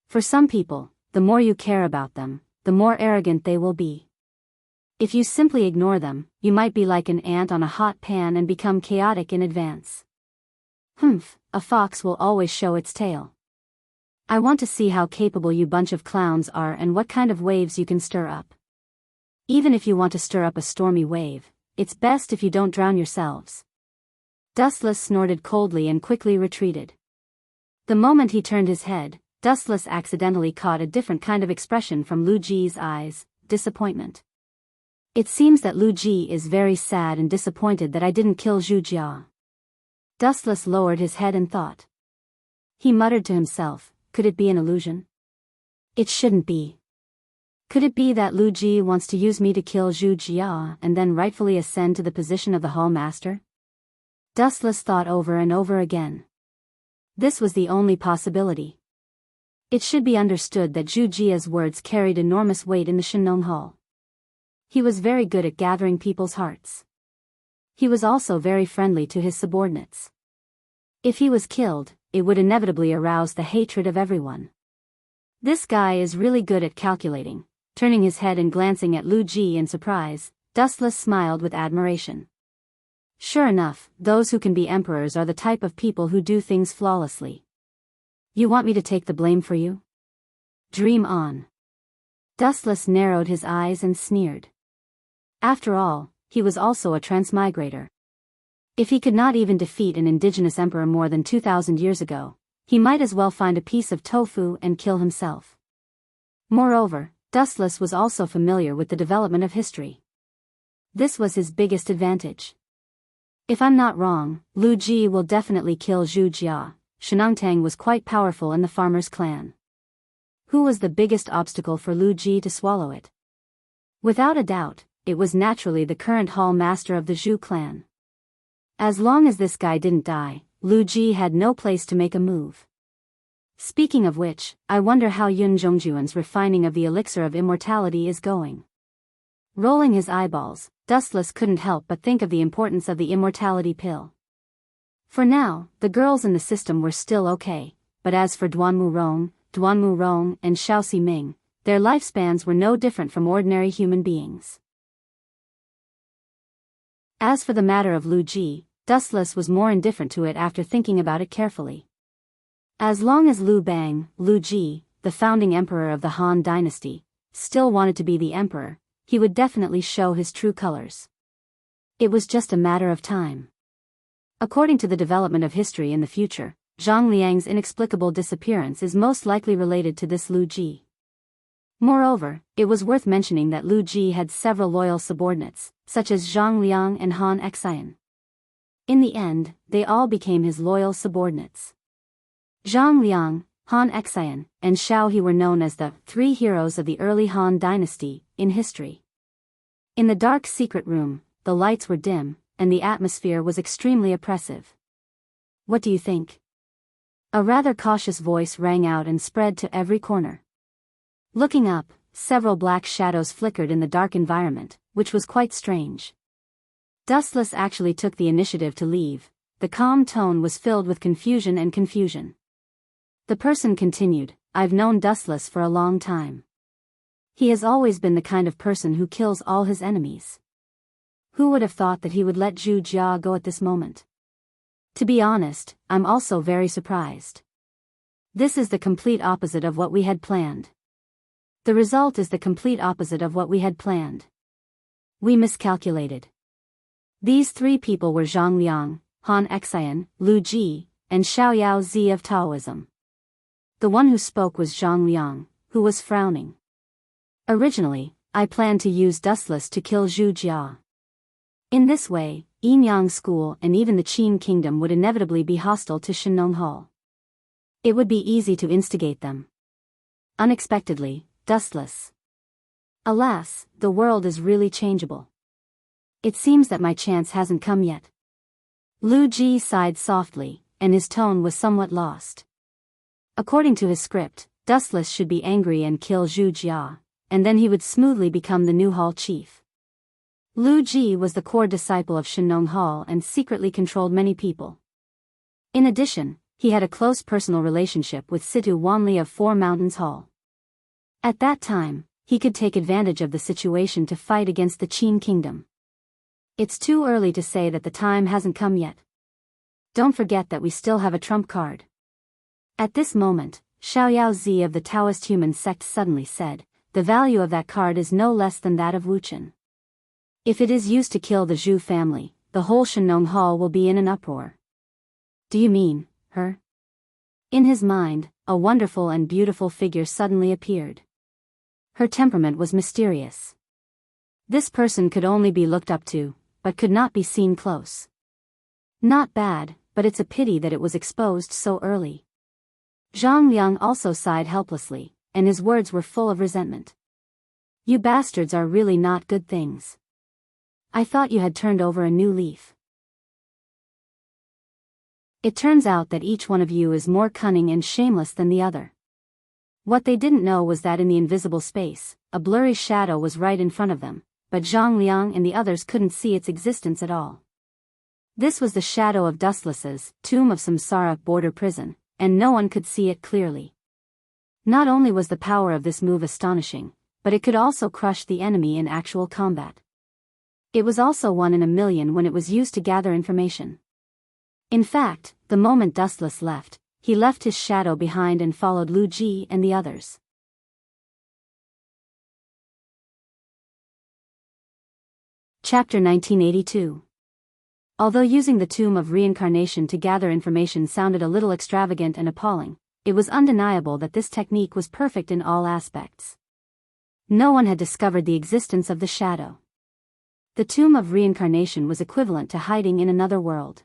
For some people, the more you care about them, the more arrogant they will be. If you simply ignore them, you might be like an ant on a hot pan and become chaotic in advance. Humph, a fox will always show its tail. I want to see how capable you bunch of clowns are and what kind of waves you can stir up. Even if you want to stir up a stormy wave, it's best if you don't drown yourselves. Dustless snorted coldly and quickly retreated. The moment he turned his head, Dustless accidentally caught a different kind of expression from Lu Ji's eyes, disappointment. It seems that Lu Ji is very sad and disappointed that I didn't kill Zhu Jia. Dustless lowered his head and thought. He muttered to himself, could it be an illusion? It shouldn't be. Could it be that Lu Ji wants to use me to kill Zhu Jia and then rightfully ascend to the position of the Hall Master? Dustless thought over and over again. This was the only possibility. It should be understood that Zhu Jia's words carried enormous weight in the Shenong Hall. He was very good at gathering people's hearts. He was also very friendly to his subordinates. If he was killed, it would inevitably arouse the hatred of everyone. This guy is really good at calculating. Turning his head and glancing at Lu Ji in surprise, Dustless smiled with admiration. Sure enough, those who can be emperors are the type of people who do things flawlessly. You want me to take the blame for you? Dream on. Dustless narrowed his eyes and sneered. After all, he was also a transmigrator. If he could not even defeat an indigenous emperor more than 2,000 years ago, he might as well find a piece of tofu and kill himself. Moreover, Dustless was also familiar with the development of history. This was his biggest advantage. If I'm not wrong, Lu Ji will definitely kill Zhu Jia. Shenongtang was quite powerful in the farmers' clan. Who was the biggest obstacle for Lu Ji to swallow it? Without a doubt, it was naturally the current hall master of the Zhu clan. As long as this guy didn't die, Lu Ji had no place to make a move. Speaking of which, I wonder how Yun Zhongjuan's refining of the elixir of immortality is going. Rolling his eyeballs, Dustless couldn't help but think of the importance of the immortality pill. For now, the girls in the system were still okay, but as for Duanmu Rong, and Xiao Ming, their lifespans were no different from ordinary human beings. As for the matter of Lu Ji, Dustless was more indifferent to it after thinking about it carefully. As long as Lu Ji, the founding emperor of the Han dynasty, still wanted to be the emperor, he would definitely show his true colors. It was just a matter of time. According to the development of history in the future, Zhang Liang's inexplicable disappearance is most likely related to this Lu Ji. Moreover, it was worth mentioning that Lu Ji had several loyal subordinates, such as Zhang Liang and Han Xian. In the end, they all became his loyal subordinates. Zhang Liang, Han Xian, and Xiao He were known as the three heroes of the early Han dynasty in history. In the dark secret room, the lights were dim, and the atmosphere was extremely oppressive. What do you think? A rather cautious voice rang out and spread to every corner. Looking up, several black shadows flickered in the dark environment, which was quite strange. Dustless actually took the initiative to leave. The calm tone was filled with confusion and confusion. The person continued, I've known Dustless for a long time. He has always been the kind of person who kills all his enemies. Who would have thought that he would let Zhu Jia go at this moment? To be honest, I'm also very surprised. This is the complete opposite of what we had planned. The result is the complete opposite of what we had planned. We miscalculated. These three people were Zhang Liang, Han Xian, Lu Ji, and Xiao Zi of Taoism. The one who spoke was Zhang Liang, who was frowning. Originally, I planned to use Dustless to kill Zhu Jia. In this way, Yinyang School and even the Qin Kingdom would inevitably be hostile to Shenong Hall. It would be easy to instigate them. Unexpectedly, Dustless. Alas, the world is really changeable. It seems that my chance hasn't come yet. Lu Ji sighed softly, and his tone was somewhat lost. According to his script, Dustless should be angry and kill Zhu Jia, and then he would smoothly become the new hall chief. Lu Ji was the core disciple of Shenong Hall and secretly controlled many people. In addition, he had a close personal relationship with Situ Wanli of Four Mountains Hall. At that time, he could take advantage of the situation to fight against the Qin Kingdom. It's too early to say that the time hasn't come yet. Don't forget that we still have a trump card. At this moment, Xiao Zi of the Taoist human sect suddenly said, the value of that card is no less than that of Wuchen. If it is used to kill the Zhu family, the whole Shenong Hall will be in an uproar. Do you mean, her? In his mind, a wonderful and beautiful figure suddenly appeared. Her temperament was mysterious. This person could only be looked up to, but could not be seen close. Not bad, but it's a pity that it was exposed so early. Zhang Liang also sighed helplessly, and his words were full of resentment. You bastards are really not good things. I thought you had turned over a new leaf. It turns out that each one of you is more cunning and shameless than the other. What they didn't know was that in the invisible space, a blurry shadow was right in front of them, but Zhang Liang and the others couldn't see its existence at all. This was the shadow of Dustless's tomb of Samsara border prison, and no one could see it clearly. Not only was the power of this move astonishing, but it could also crush the enemy in actual combat. It was also 1 in a million when it was used to gather information. In fact, the moment Dustless left, he left his shadow behind and followed Lu Ji and the others. Chapter 1982. Although using the Tomb of Reincarnation to gather information sounded a little extravagant and appalling, it was undeniable that this technique was perfect in all aspects. No one had discovered the existence of the shadow. The Tomb of Reincarnation was equivalent to hiding in another world.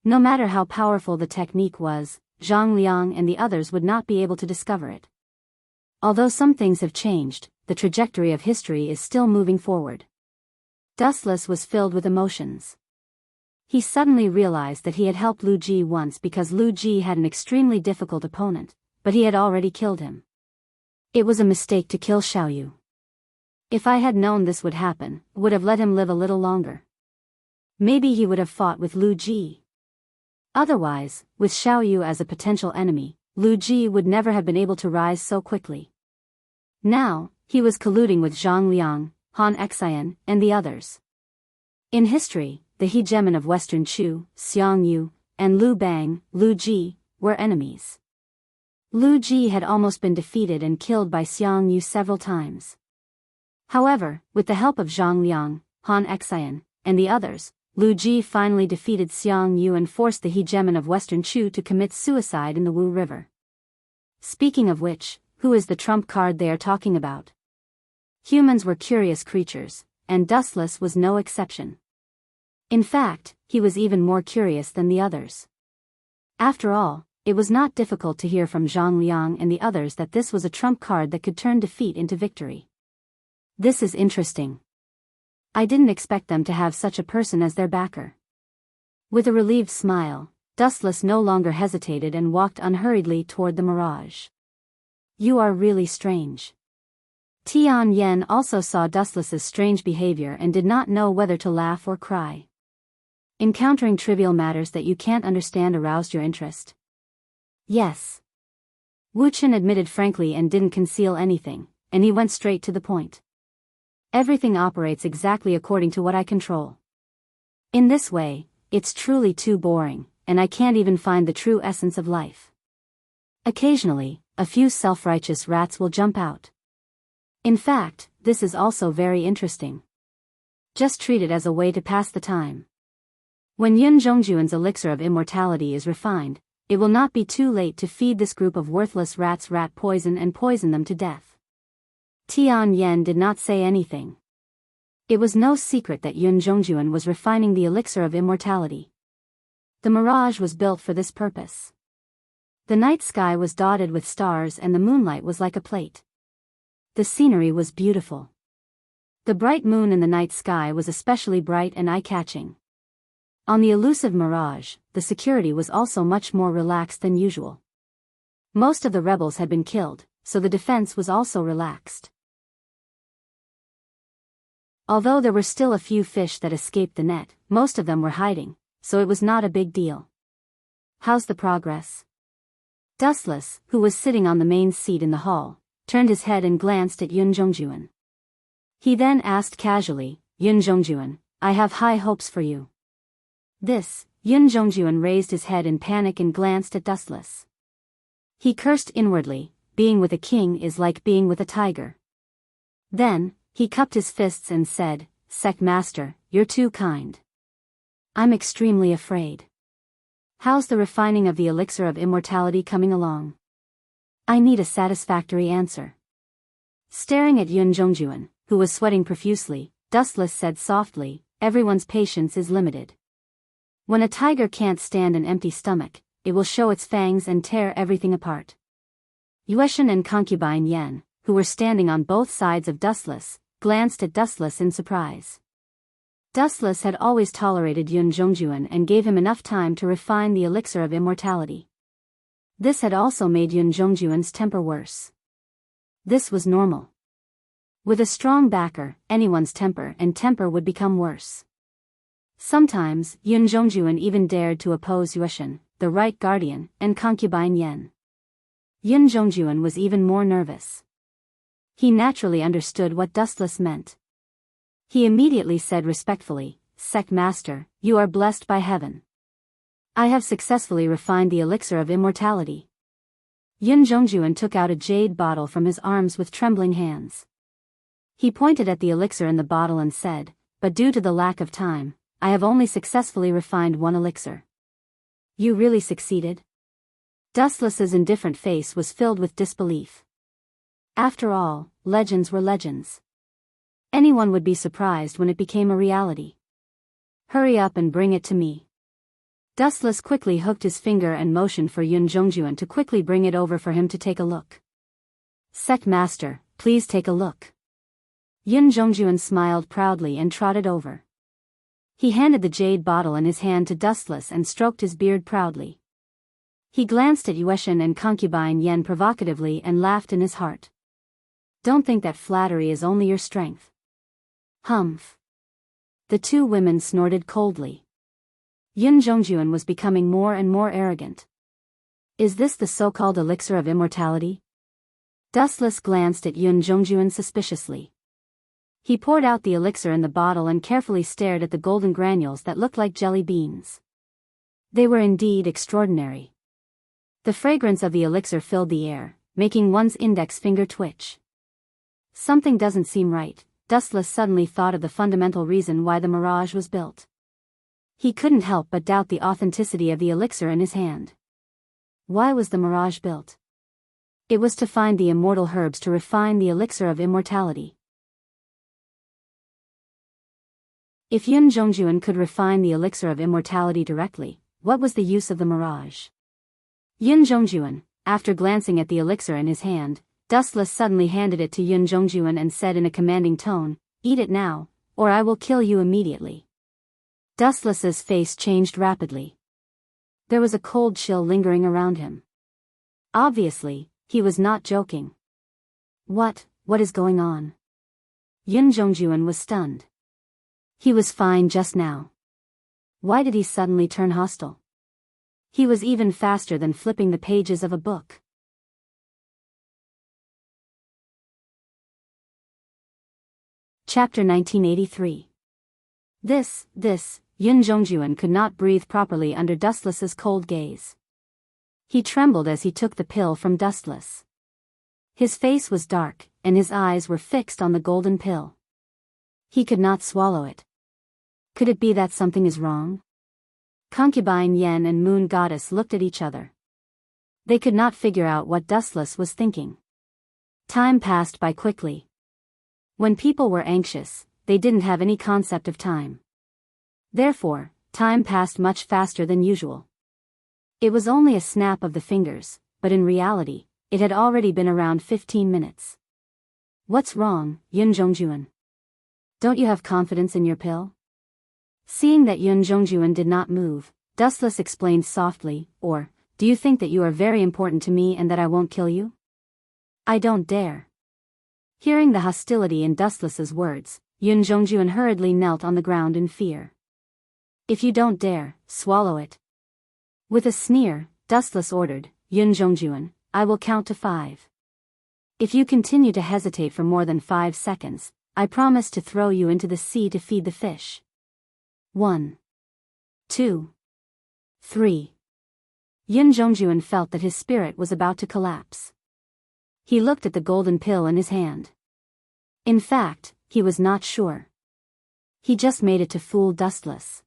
No matter how powerful the technique was, Zhang Liang and the others would not be able to discover it. Although some things have changed, the trajectory of history is still moving forward. Dustless was filled with emotions. He suddenly realized that he had helped Lu Ji once because Lu Ji had an extremely difficult opponent, but he had already killed him. It was a mistake to kill Xiaoyu. If I had known this would happen, would have let him live a little longer. Maybe he would have fought with Lu Ji. Otherwise, with Xiaoyu as a potential enemy, Lu Ji would never have been able to rise so quickly. Now, he was colluding with Zhang Liang, Han Xian, and the others. In history, the hegemon of Western Chu, Xiang Yu, and Liu Bang, Lu Ji, were enemies. Lu Ji had almost been defeated and killed by Xiang Yu several times. However, with the help of Zhang Liang, Han Xian, and the others, Lu Ji finally defeated Xiang Yu and forced the hegemon of Western Chu to commit suicide in the Wu River. Speaking of which, who is the trump card they are talking about? Humans were curious creatures, and Dustless was no exception. In fact, he was even more curious than the others. After all, it was not difficult to hear from Zhang Liang and the others that this was a trump card that could turn defeat into victory. This is interesting. I didn't expect them to have such a person as their backer. With a relieved smile, Dustless no longer hesitated and walked unhurriedly toward the mirage. You are really strange. Tian Yen also saw Dustless's strange behavior and did not know whether to laugh or cry. Encountering trivial matters that you can't understand aroused your interest. Yes. Wu Chen admitted frankly and didn't conceal anything, and he went straight to the point. Everything operates exactly according to what I control. In this way, it's truly too boring, and I can't even find the true essence of life. Occasionally, a few self-righteous rats will jump out. In fact, this is also very interesting. Just treat it as a way to pass the time. When Yun Zhongjuan's elixir of immortality is refined, it will not be too late to feed this group of worthless rats rat poison and poison them to death. Tian Yen did not say anything. It was no secret that Yun Zhongjuan was refining the elixir of immortality. The mirage was built for this purpose. The night sky was dotted with stars and the moonlight was like a plate. The scenery was beautiful. The bright moon in the night sky was especially bright and eye-catching. On the elusive mirage, the security was also much more relaxed than usual. Most of the rebels had been killed, so the defense was also relaxed. Although there were still a few fish that escaped the net, most of them were hiding, so it was not a big deal. How's the progress? Dustless, who was sitting on the main seat in the hall, turned his head and glanced at Yun Zhongjuan. He then asked casually, Yun Zhongjuan, I have high hopes for you. Yun Zhongjuan raised his head in panic and glanced at Dustless. He cursed inwardly, being with a king is like being with a tiger. Then, he cupped his fists and said, Sect Master, you're too kind. I'm extremely afraid. How's the refining of the elixir of immortality coming along? I need a satisfactory answer. Staring at Yun Zhongjuan, who was sweating profusely, Dustless said softly, everyone's patience is limited. When a tiger can't stand an empty stomach, it will show its fangs and tear everything apart. Yueshan and concubine Yen, who were standing on both sides of Dustless, glanced at Dustless in surprise. Dustless had always tolerated Yun Zhongjuan and gave him enough time to refine the elixir of immortality. This had also made Yun Zhongjuan's temper worse. This was normal. With a strong backer, anyone's temper would become worse. Sometimes, Yun Zhongjuan even dared to oppose Yueshan, the right guardian, and concubine Yen. Yun Zhongjuan was even more nervous. He naturally understood what Dustless meant. He immediately said respectfully, Sect Master, you are blessed by heaven. I have successfully refined the elixir of immortality. Yun Zhongjuan took out a jade bottle from his arms with trembling hands. He pointed at the elixir in the bottle and said, but due to the lack of time, I have only successfully refined one elixir. You really succeeded? Dustless's indifferent face was filled with disbelief. After all, legends were legends. Anyone would be surprised when it became a reality. Hurry up and bring it to me. Dustless quickly hooked his finger and motioned for Yun Zhongjuan to quickly bring it over for him to take a look. Sect Master, please take a look. Yun Zhongjuan smiled proudly and trotted over. He handed the jade bottle in his hand to Dustless and stroked his beard proudly. He glanced at Yueshin and concubine Yen provocatively and laughed in his heart. Don't think that flattery is only your strength. Humph. The two women snorted coldly. Yun Zhongjuan was becoming more and more arrogant. Is this the so-called elixir of immortality? Dustless glanced at Yun Zhongjuan suspiciously. He poured out the elixir in the bottle and carefully stared at the golden granules that looked like jelly beans. They were indeed extraordinary. The fragrance of the elixir filled the air, making one's index finger twitch. Something doesn't seem right. Dustless suddenly thought of the fundamental reason why the mirage was built. He couldn't help but doubt the authenticity of the elixir in his hand. Why was the mirage built? It was to find the immortal herbs to refine the elixir of immortality. If Yun Zhongjuan could refine the elixir of immortality directly, what was the use of the mirage? Yun Zhongjuan, after glancing at the elixir in his hand, Dustless suddenly handed it to Yun Zhongjuan and said in a commanding tone, "Eat it now, or I will kill you immediately." Dustless's face changed rapidly. There was a cold chill lingering around him. Obviously, he was not joking. What is going on? Yun Zhongjuan was stunned. He was fine just now. Why did he suddenly turn hostile? He was even faster than flipping the pages of a book. Chapter 1983. This, Yun Zhongjuan could not breathe properly under Dustless's cold gaze. He trembled as he took the pill from Dustless. His face was dark, and his eyes were fixed on the golden pill. He could not swallow it. Could it be that something is wrong? Concubine Yen and Moon Goddess looked at each other. They could not figure out what Dustless was thinking. Time passed by quickly. When people were anxious, they didn't have any concept of time. Therefore, time passed much faster than usual. It was only a snap of the fingers, but in reality, it had already been around 15 minutes. What's wrong, Yun Zhongjuan? Don't you have confidence in your pill? Seeing that Yun Zhongjuan did not move, Dustless explained softly, or, do you think that you are very important to me and that I won't kill you? I don't dare. Hearing the hostility in Dustless's words, Yun Zhongjuan hurriedly knelt on the ground in fear. If you don't dare, swallow it. With a sneer, Dustless ordered, Yun Zhongjuan, I will count to 5. If you continue to hesitate for more than 5 seconds, I promise to throw you into the sea to feed the fish. 1, 2, 3. Yun Zhongjuan felt that his spirit was about to collapse. He looked at the golden pill in his hand. In fact, he was not sure. He just made it to fool Dustless.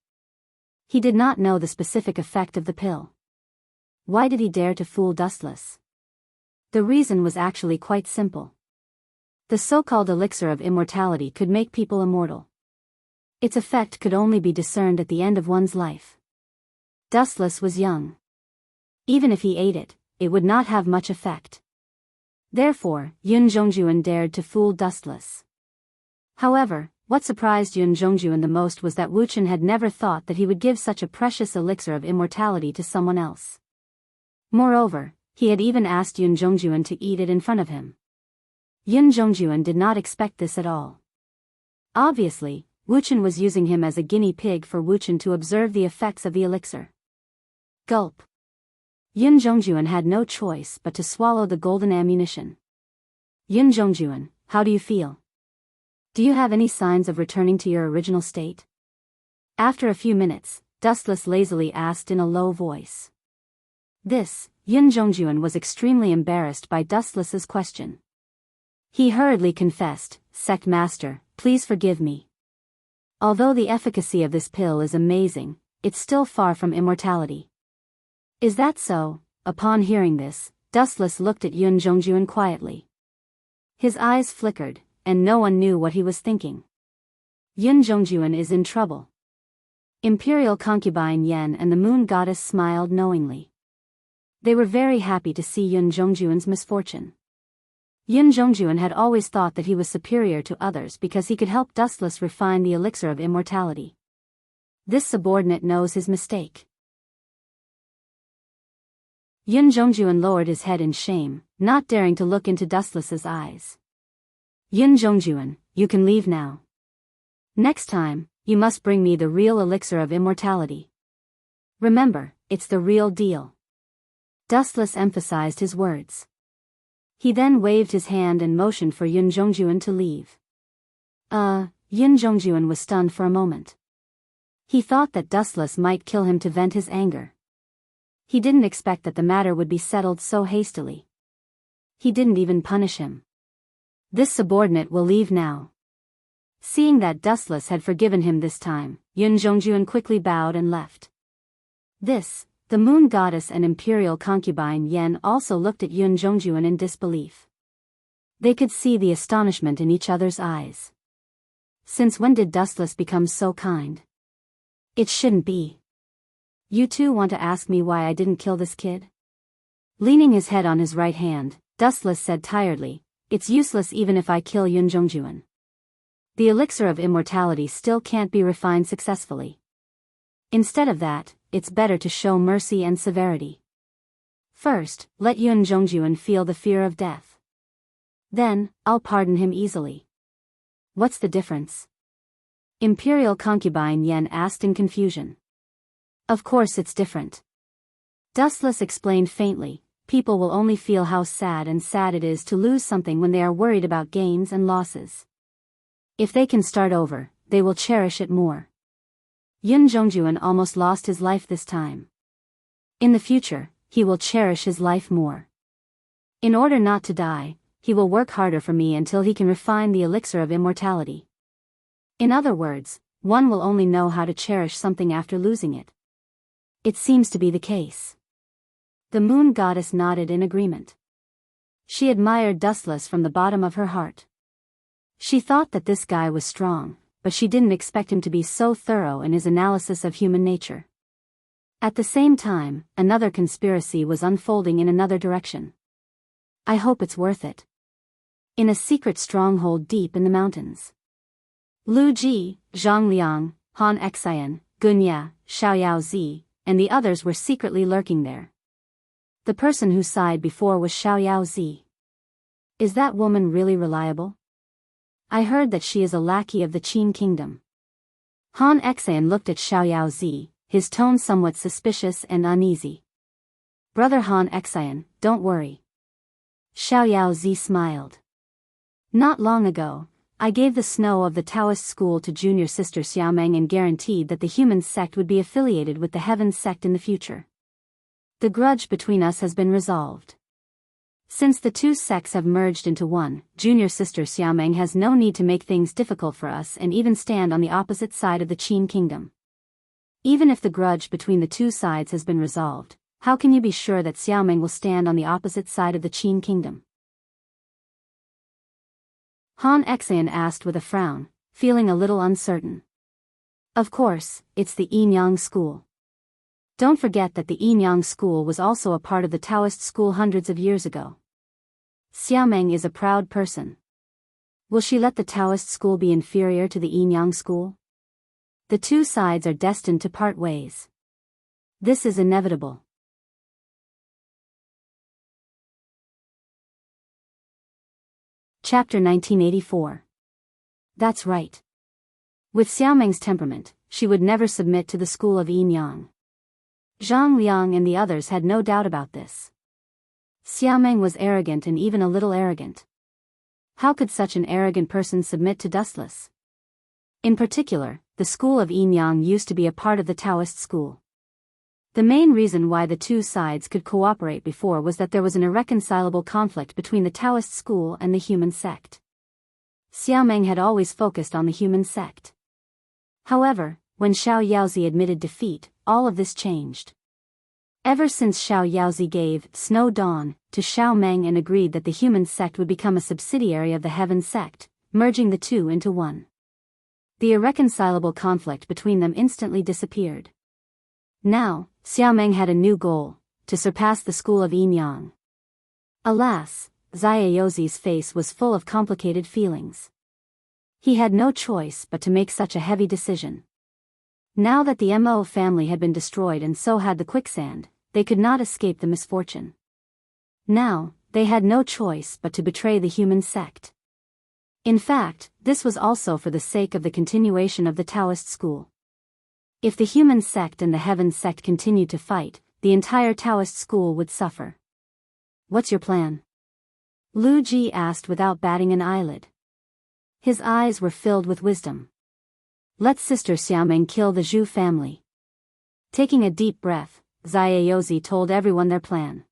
He did not know the specific effect of the pill. Why did he dare to fool Dustless? The reason was actually quite simple. The so-called elixir of immortality could make people immortal. Its effect could only be discerned at the end of one's life. Dustless was young. Even if he ate it, it would not have much effect. Therefore, Yun Zhongjuan dared to fool Dustless. However, what surprised Yun Zhongjuan the most was that Wuchen had never thought that he would give such a precious elixir of immortality to someone else. Moreover, he had even asked Yun Zhongjuan to eat it in front of him. Yun Zhongjuan did not expect this at all. Obviously, Wuchen was using him as a guinea pig for Wuchen to observe the effects of the elixir. Gulp. Yun Zhongjuan had no choice but to swallow the golden ammunition. Yun Zhongjuan, how do you feel? Do you have any signs of returning to your original state? After a few minutes, Dustless lazily asked in a low voice. Yun Zhongjuan was extremely embarrassed by Dustless's question. He hurriedly confessed, Sect Master, please forgive me. Although the efficacy of this pill is amazing, it's still far from immortality. Is that so? Upon hearing this, Dustless looked at Yun Zhongjuan quietly. His eyes flickered, and no one knew what he was thinking. Yun Zhongjuan is in trouble. Imperial concubine Yen and the Moon Goddess smiled knowingly. They were very happy to see Yun Zhongjuan's misfortune. Yun Zhongjuan had always thought that he was superior to others because he could help Dustless refine the elixir of immortality. This subordinate knows his mistake. Yun Zhongjuan lowered his head in shame, not daring to look into Dustless's eyes. Yun Zhongjuan, you can leave now. Next time, you must bring me the real elixir of immortality. Remember, it's the real deal. Dustless emphasized his words. He then waved his hand and motioned for Yun Zhongjuan to leave. Yun Zhongjuan was stunned for a moment. He thought that Dustless might kill him to vent his anger. He didn't expect that the matter would be settled so hastily. He didn't even punish him. This subordinate will leave now. Seeing that Dustless had forgiven him this time, Yun Zhongjuan quickly bowed and left. The moon goddess and imperial concubine Yen also looked at Yun Zhongjuan in disbelief. They could see the astonishment in each other's eyes. Since when did Dustless become so kind? It shouldn't be. You two want to ask me why I didn't kill this kid? Leaning his head on his right hand, Dustless said tiredly, it's useless even if I kill Yun Zhongjuan. The elixir of immortality still can't be refined successfully. Instead of that, it's better to show mercy and severity. First, let Yun Zhongjuan feel the fear of death. Then, I'll pardon him easily. What's the difference? Imperial concubine Yen asked in confusion. Of course it's different. Dustless explained faintly, people will only feel how sad it is to lose something when they are worried about gains and losses. If they can start over, they will cherish it more. Yun Zhongjuan almost lost his life this time. In the future, he will cherish his life more. In order not to die, he will work harder for me until he can refine the elixir of immortality. In other words, one will only know how to cherish something after losing it. It seems to be the case. The moon goddess nodded in agreement. She admired Dustless from the bottom of her heart. She thought that this guy was strong, but she didn't expect him to be so thorough in his analysis of human nature. At the same time, another conspiracy was unfolding in another direction. I hope it's worth it. In a secret stronghold deep in the mountains. Lu Ji, Zhang Liang, Han Xian, Gunya, Xiao Zi, and the others were secretly lurking there. The person whose side before was Xiao Zi. Is that woman really reliable? I heard that she is a lackey of the Qin kingdom. Han Xian looked at Xiao Zi, his tone somewhat suspicious and uneasy. Brother Han Xian, don't worry. Xiao Zi smiled. Not long ago, I gave the snow of the Taoist school to junior sister Xiaomeng and guaranteed that the human sect would be affiliated with the heaven sect in the future. The grudge between us has been resolved. Since the two sects have merged into one, junior sister Xiaomeng has no need to make things difficult for us and even stand on the opposite side of the Qin kingdom. Even if the grudge between the two sides has been resolved, how can you be sure that Xiaomeng will stand on the opposite side of the Qin kingdom? Han Xian asked with a frown, feeling a little uncertain. Of course, it's the Yinyang school. Don't forget that the Yinyang school was also a part of the Taoist school hundreds of years ago. Xiaomeng is a proud person. Will she let the Taoist school be inferior to the Yinyang school? The two sides are destined to part ways. This is inevitable. Chapter 1984. That's right. With Xiaomeng's temperament, she would never submit to the school of Yinyang. Zhang Liang and the others had no doubt about this. Xiaomeng was arrogant and even a little arrogant. How could such an arrogant person submit to Dustless? In particular, the school of Yinyang used to be a part of the Taoist school. The main reason why the two sides could cooperate before was that there was an irreconcilable conflict between the Taoist school and the human sect. Xiaomeng had always focused on the human sect. However, when Xiao Yaozi admitted defeat, all of this changed. Ever since Xiao Yaozi gave Snow Dawn to Xiaomeng and agreed that the human sect would become a subsidiary of the heaven sect, merging the two into one. The irreconcilable conflict between them instantly disappeared. Now, Xiaomeng had a new goal, to surpass the school of Yinyang. Alas, Xiaozi's face was full of complicated feelings. He had no choice but to make such a heavy decision. Now that the Mo family had been destroyed and so had the quicksand, they could not escape the misfortune. Now, they had no choice but to betray the human sect. In fact, this was also for the sake of the continuation of the Taoist school. If the human sect and the heaven sect continued to fight, the entire Taoist school would suffer. What's your plan? Lu Ji asked without batting an eyelid. His eyes were filled with wisdom. Let Sister Xiaoming kill the Zhu family. Taking a deep breath, Xiaozi told everyone their plan.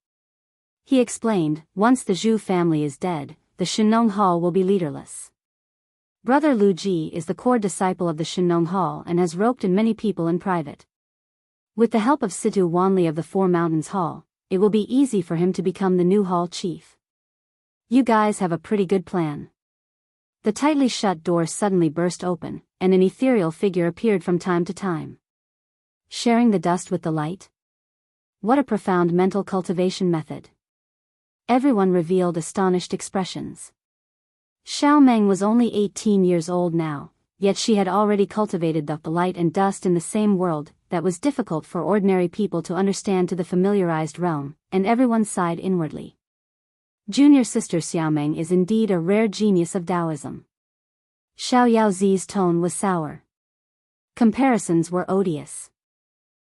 He explained, once the Zhu family is dead, the Shenong Hall will be leaderless. Brother Lu Ji is the core disciple of the Shenong Hall and has roped in many people in private. With the help of Situ Wanli of the Four Mountains Hall, it will be easy for him to become the new hall chief. You guys have a pretty good plan. The tightly shut door suddenly burst open, and an ethereal figure appeared from time to time. Sharing the dust with the light? What a profound mental cultivation method. Everyone revealed astonished expressions. Xiao Meng was only 18 years old now, yet she had already cultivated the light and dust in the same world that was difficult for ordinary people to understand to the familiarized realm, and everyone sighed inwardly. Junior sister Xiaomeng is indeed a rare genius of Taoism. Xiao Yaozi's tone was sour. Comparisons were odious.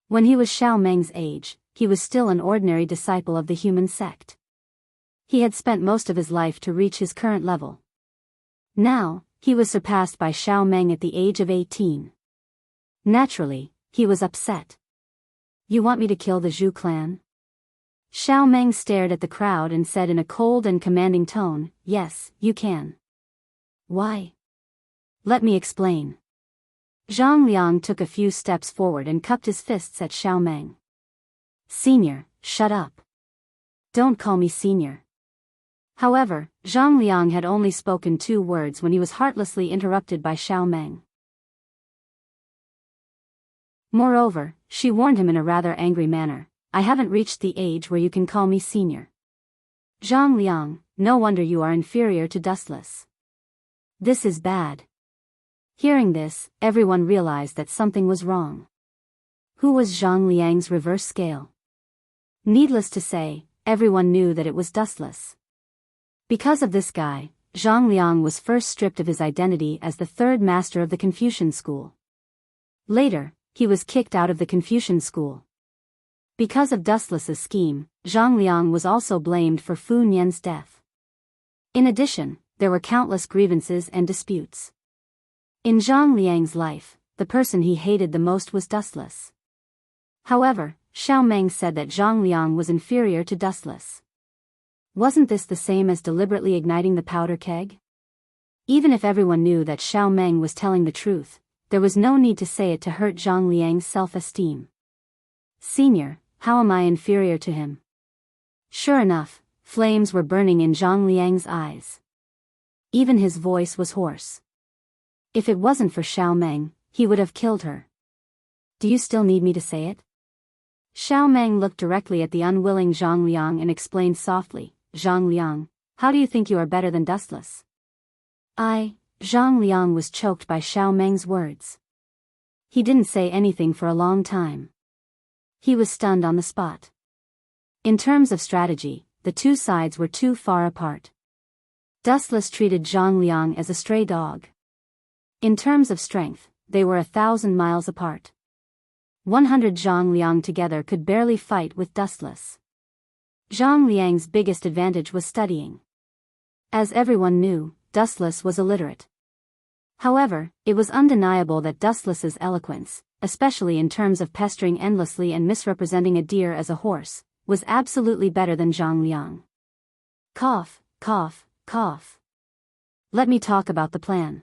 When he was Xiao Meng's age, he was still an ordinary disciple of the human sect. He had spent most of his life to reach his current level. Now, he was surpassed by Xiao Meng at the age of 18. Naturally, he was upset. You want me to kill the Zhu clan? Xiao Meng stared at the crowd and said in a cold and commanding tone, yes, you can. Why? Let me explain. Zhang Liang took a few steps forward and cupped his fists at Xiao Meng. Senior, shut up. Don't call me senior. However, Zhang Liang had only spoken 2 words when he was heartlessly interrupted by Xiao Meng. Moreover, she warned him in a rather angry manner, I haven't reached the age where you can call me senior. Zhang Liang, no wonder you are inferior to Dustless. This is bad. Hearing this, everyone realized that something was wrong. Who was Zhang Liang's reverse scale? Needless to say, everyone knew that it was Dustless. Because of this guy, Zhang Liang was first stripped of his identity as the 3rd master of the Confucian school. Later, he was kicked out of the Confucian school. Because of Dustless's scheme, Zhang Liang was also blamed for Fu Nian's death. In addition, there were countless grievances and disputes. In Zhang Liang's life, the person he hated the most was Dustless. However, Xiao Meng said that Zhang Liang was inferior to Dustless. Wasn't this the same as deliberately igniting the powder keg? Even if everyone knew that Xiao Meng was telling the truth, there was no need to say it to hurt Zhang Liang's self-esteem. Senior, how am I inferior to him? Sure enough, flames were burning in Zhang Liang's eyes. Even his voice was hoarse. If it wasn't for Xiao Meng, he would have killed her. Do you still need me to say it? Xiao Meng looked directly at the unwilling Zhang Liang and explained softly, Zhang Liang, how do you think you are better than Dustless? Zhang Liang was choked by Xiao Meng's words. He didn't say anything for a long time. He was stunned on the spot. In terms of strategy, the 2 sides were too far apart. Dustless treated Zhang Liang as a stray dog. In terms of strength, they were 1,000 miles apart. 100 Zhang Liang together could barely fight with Dustless. Zhang Liang's biggest advantage was studying. As everyone knew, Dustless was illiterate. However, it was undeniable that Dustless's eloquence, especially in terms of pestering endlessly and misrepresenting a deer as a horse, was absolutely better than Zhang Liang. Cough, cough, cough. Let me talk about the plan.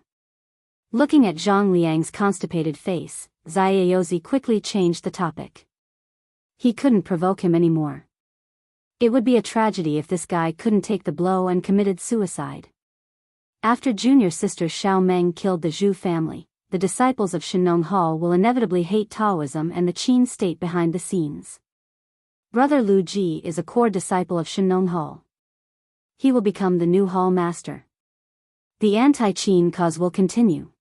Looking at Zhang Liang's constipated face, Xiaozi quickly changed the topic. He couldn't provoke him anymore. It would be a tragedy if this guy couldn't take the blow and committed suicide. After junior sister Xiao Meng killed the Zhu family, the disciples of Shenong Hall will inevitably hate Taoism and the Qin state behind the scenes. Brother Lu Ji is a core disciple of Shenong Hall. He will become the new hall master. The anti-Qin cause will continue.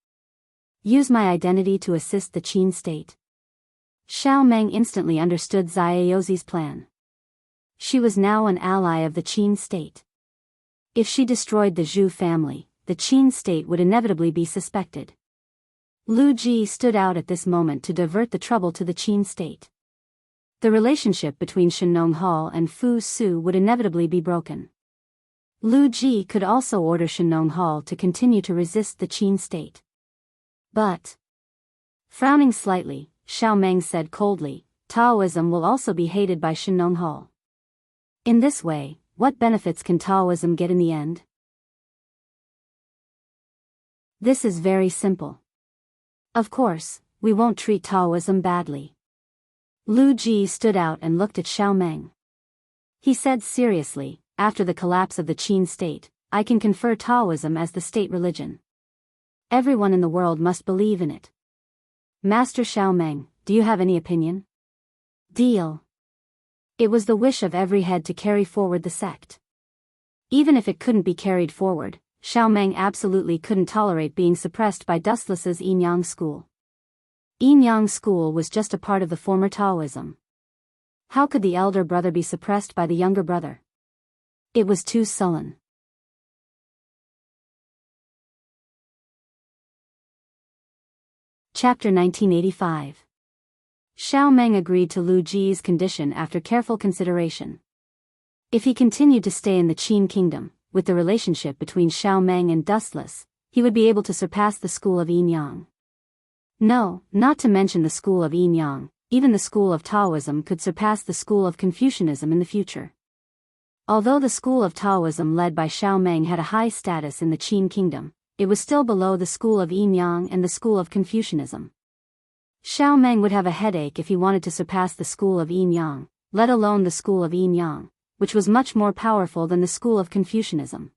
Use my identity to assist the Qin state. Xiao Meng instantly understood Xiaozi's plan. She was now an ally of the Qin state. If she destroyed the Zhu family, the Qin state would inevitably be suspected. Lu Ji stood out at this moment to divert the trouble to the Qin state. The relationship between Shenong Hall and Fu Su would inevitably be broken. Lu Ji could also order Shenong Hall to continue to resist the Qin state. But, frowning slightly, Xiao Meng said coldly, Taoism will also be hated by Shenong Hall. In this way, what benefits can Taoism get in the end? This is very simple. Of course, we won't treat Taoism badly. Lu Ji stood out and looked at Xiao Meng. He said seriously, after the collapse of the Qin state, I can confer Taoism as the state religion. Everyone in the world must believe in it. Master Xiao Meng, do you have any opinion? Deal. It was the wish of every head to carry forward the sect. Even if it couldn't be carried forward, Xiao Meng absolutely couldn't tolerate being suppressed by Dustless's Yin-Yang school. Yin-Yang school was just a part of the former Taoism. How could the elder brother be suppressed by the younger brother? It was too sullen. Chapter 1985. Xiao Meng agreed to Lu Ji's condition after careful consideration. If he continued to stay in the Qin kingdom, with the relationship between Xiao Meng and Dustless, he would be able to surpass the school of Yin-Yang. No, not to mention the school of Yin-Yang, even the school of Taoism could surpass the school of Confucianism in the future. Although the school of Taoism led by Xiao Meng had a high status in the Qin kingdom, it was still below the school of Yin-Yang and the school of Confucianism. Xiao Meng would have a headache if he wanted to surpass the school of Yin-Yang, let alone the school of Yin-Yang, which was much more powerful than the school of Confucianism.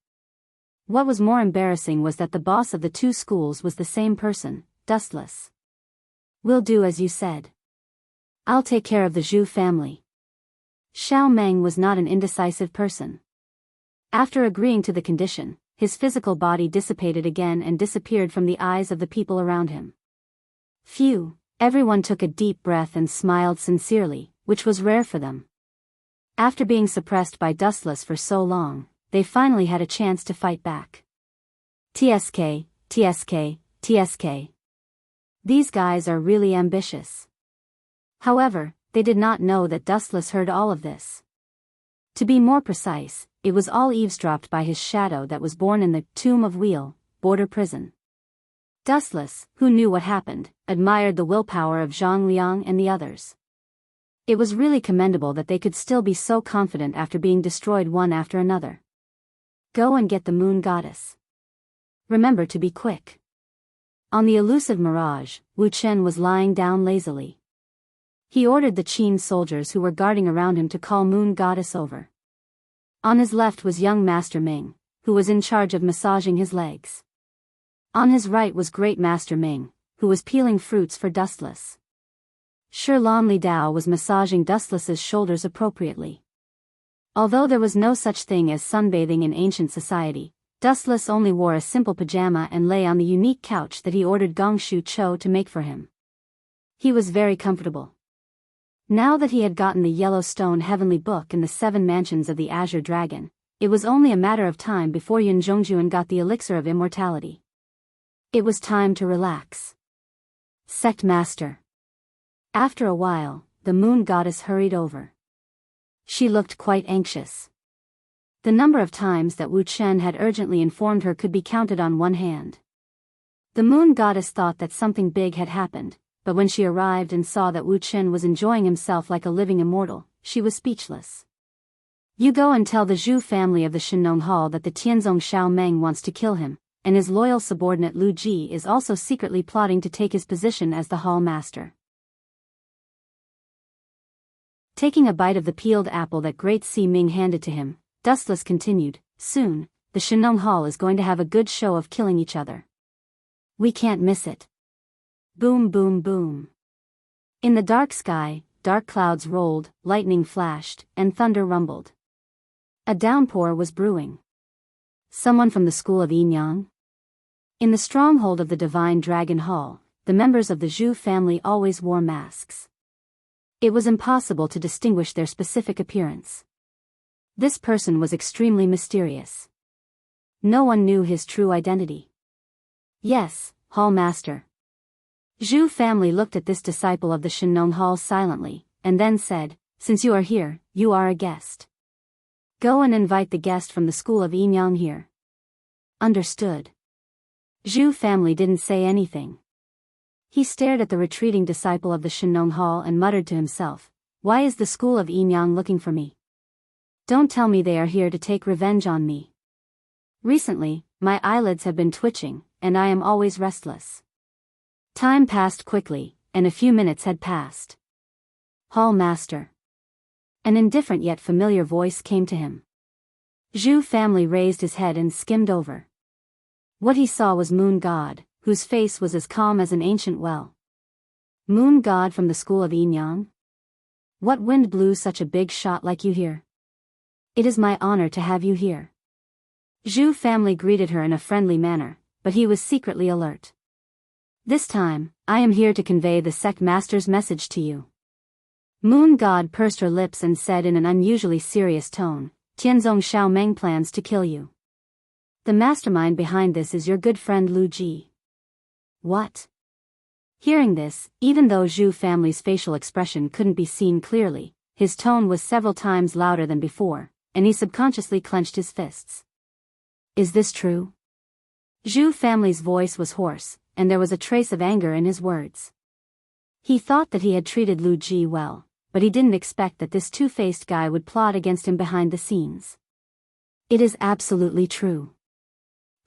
What was more embarrassing was that the boss of the two schools was the same person, Dustless. We'll do as you said. I'll take care of the Zhu family. Xiao Meng was not an indecisive person. After agreeing to the condition, his physical body dissipated again and disappeared from the eyes of the people around him. Phew, everyone took a deep breath and smiled sincerely, which was rare for them. After being suppressed by Dustless for so long, they finally had a chance to fight back. TSK, TSK, TSK. These guys are really ambitious. However, they did not know that Dustless heard all of this. To be more precise, it was all eavesdropped by his shadow that was born in the Tomb of Wheel, border prison. Dustless, who knew what happened, admired the willpower of Zhang Liang and the others. It was really commendable that they could still be so confident after being destroyed one after another. Go and get the moon goddess. Remember to be quick. On the elusive mirage, Wu Chen was lying down lazily. He ordered the Qin soldiers who were guarding around him to call Moon Goddess over. On his left was young Master Ming, who was in charge of massaging his legs. On his right was Great Master Ming, who was peeling fruits for Dustless. Shirlan Li Dao was massaging Dustless's shoulders appropriately. Although there was no such thing as sunbathing in ancient society, Dustless only wore a simple pajama and lay on the unique couch that he ordered Gong Shu Cho to make for him. He was very comfortable. Now that he had gotten the Yellowstone Heavenly Book and the 7 mansions of the Azure Dragon, it was only a matter of time before Yun Zhongjuan got the elixir of immortality. It was time to relax. Sect Master. After a while, the Moon Goddess hurried over. She looked quite anxious. The number of times that Wu Chen had urgently informed her could be counted on one hand. The Moon Goddess thought that something big had happened, but when she arrived and saw that Wu Chen was enjoying himself like a living immortal, she was speechless. You go and tell the Zhu family of the Shenong Hall that the Tianzong Xiao Meng wants to kill him, and his loyal subordinate Lu Ji is also secretly plotting to take his position as the hall master. Taking a bite of the peeled apple that Great Si Ming handed to him, Dustless continued, soon, the Shenong Hall is going to have a good show of killing each other. We can't miss it. Boom boom boom. In the dark sky, dark clouds rolled, lightning flashed, and thunder rumbled. A downpour was brewing. Someone from the school of Yin-Yang? In the stronghold of the Divine Dragon Hall, the members of the Zhu family always wore masks. It was impossible to distinguish their specific appearance. This person was extremely mysterious. No one knew his true identity. Yes, Hall Master. Zhu family looked at this disciple of the Shinnon Hall silently, and then said, "Since you are here, you are a guest. Go and invite the guest from the school of Yinyang here." Understood. Zhu family didn't say anything. He stared at the retreating disciple of the Shinnon Hall and muttered to himself, "Why is the school of Yinyang looking for me? Don't tell me they are here to take revenge on me. Recently, my eyelids have been twitching, and I am always restless." Time passed quickly, and a few minutes had passed. "Hall Master." An indifferent yet familiar voice came to him. Zhu family raised his head and skimmed over. What he saw was Moon God, whose face was as calm as an ancient well. Moon God from the school of Yinyang? What wind blew such a big shot like you here? It is my honor to have you here. Zhu family greeted her in a friendly manner, but he was secretly alert. This time, I am here to convey the sect master's message to you. Moon God pursed her lips and said in an unusually serious tone, "Tianzong Xiaomeng plans to kill you. The mastermind behind this is your good friend Lu Ji." What? Hearing this, even though Zhu family's facial expression couldn't be seen clearly, his tone was several times louder than before, and he subconsciously clenched his fists. Is this true? Zhu family's voice was hoarse, and there was a trace of anger in his words. He thought that he had treated Lu Ji well, but he didn't expect that this two-faced guy would plot against him behind the scenes. It is absolutely true.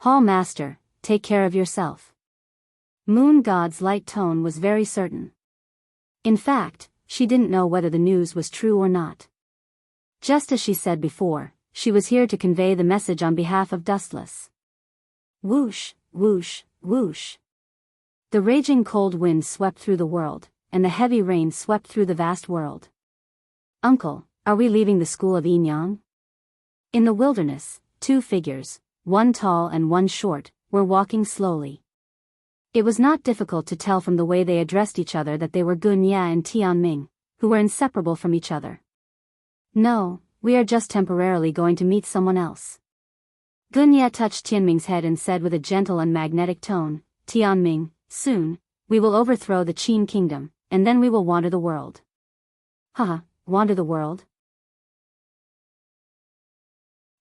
Hall Master, take care of yourself. Moon God's light tone was very certain. In fact, she didn't know whether the news was true or not. Just as she said before, she was here to convey the message on behalf of Dustless. Whoosh, whoosh, whoosh. The raging cold wind swept through the world, and the heavy rain swept through the vast world. "Uncle, are we leaving the school of Yinyang?" In the wilderness, two figures, one tall and one short, were walking slowly. It was not difficult to tell from the way they addressed each other that they were Gunya and Tianming, who were inseparable from each other. "No, we are just temporarily going to meet someone else." Gunya touched Tianming's head and said with a gentle and magnetic tone, "Tianming, soon, we will overthrow the Qin kingdom, and then we will wander the world." Haha, wander the world?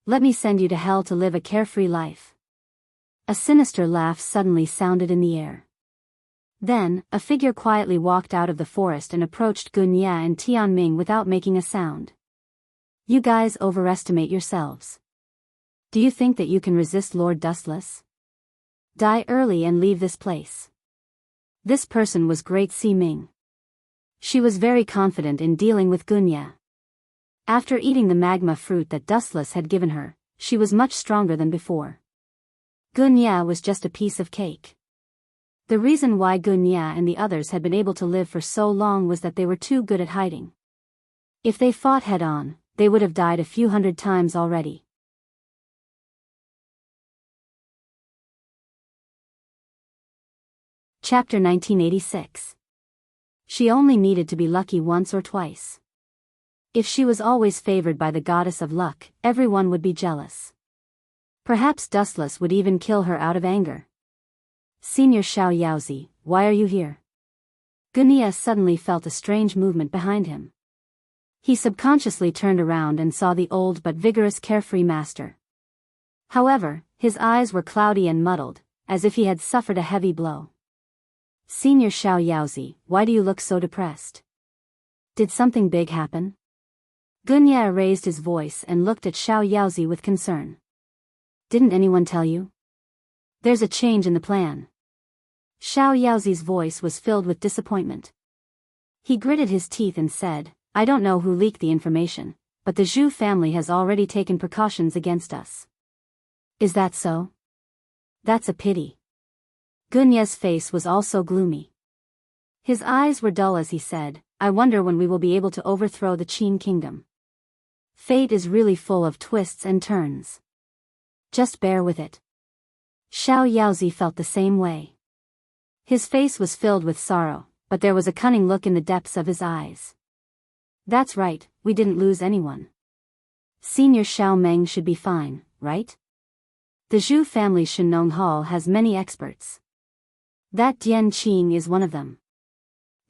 Let me send you to hell to live a carefree life. A sinister laugh suddenly sounded in the air. Then, a figure quietly walked out of the forest and approached Gunya and Tianming without making a sound. "You guys overestimate yourselves. Do you think that you can resist Lord Dustless? Die early and leave this place." This person was Great Si Ming. She was very confident in dealing with Gunya. After eating the magma fruit that Dustless had given her, she was much stronger than before. Gunya was just a piece of cake. The reason why Gunya and the others had been able to live for so long was that they were too good at hiding. If they fought head-on, they would have died a few hundred times already. Chapter 1986. She only needed to be lucky once or twice. If she was always favored by the goddess of luck, everyone would be jealous. Perhaps Dustless would even kill her out of anger. "Senior Xiao Yaozi, why are you here?" Gunya suddenly felt a strange movement behind him. He subconsciously turned around and saw the old but vigorous carefree master. However, his eyes were cloudy and muddled, as if he had suffered a heavy blow. "Senior Xiao Yaozi, why do you look so depressed? Did something big happen?" Gunya raised his voice and looked at Xiao Yaozi with concern. "Didn't anyone tell you? There's a change in the plan." Xiao Yaozi's voice was filled with disappointment. He gritted his teeth and said, "I don't know who leaked the information, but the Zhu family has already taken precautions against us." "Is that so? That's a pity." Gunya's face was also gloomy. His eyes were dull as he said, "I wonder when we will be able to overthrow the Qin kingdom. Fate is really full of twists and turns. Just bear with it." Xiao Yaozi felt the same way. His face was filled with sorrow, but there was a cunning look in the depths of his eyes. That's right, we didn't lose anyone. Senior Xiao Meng should be fine, right? The Zhu family's Shenong Hall has many experts. That Dian Qing is one of them.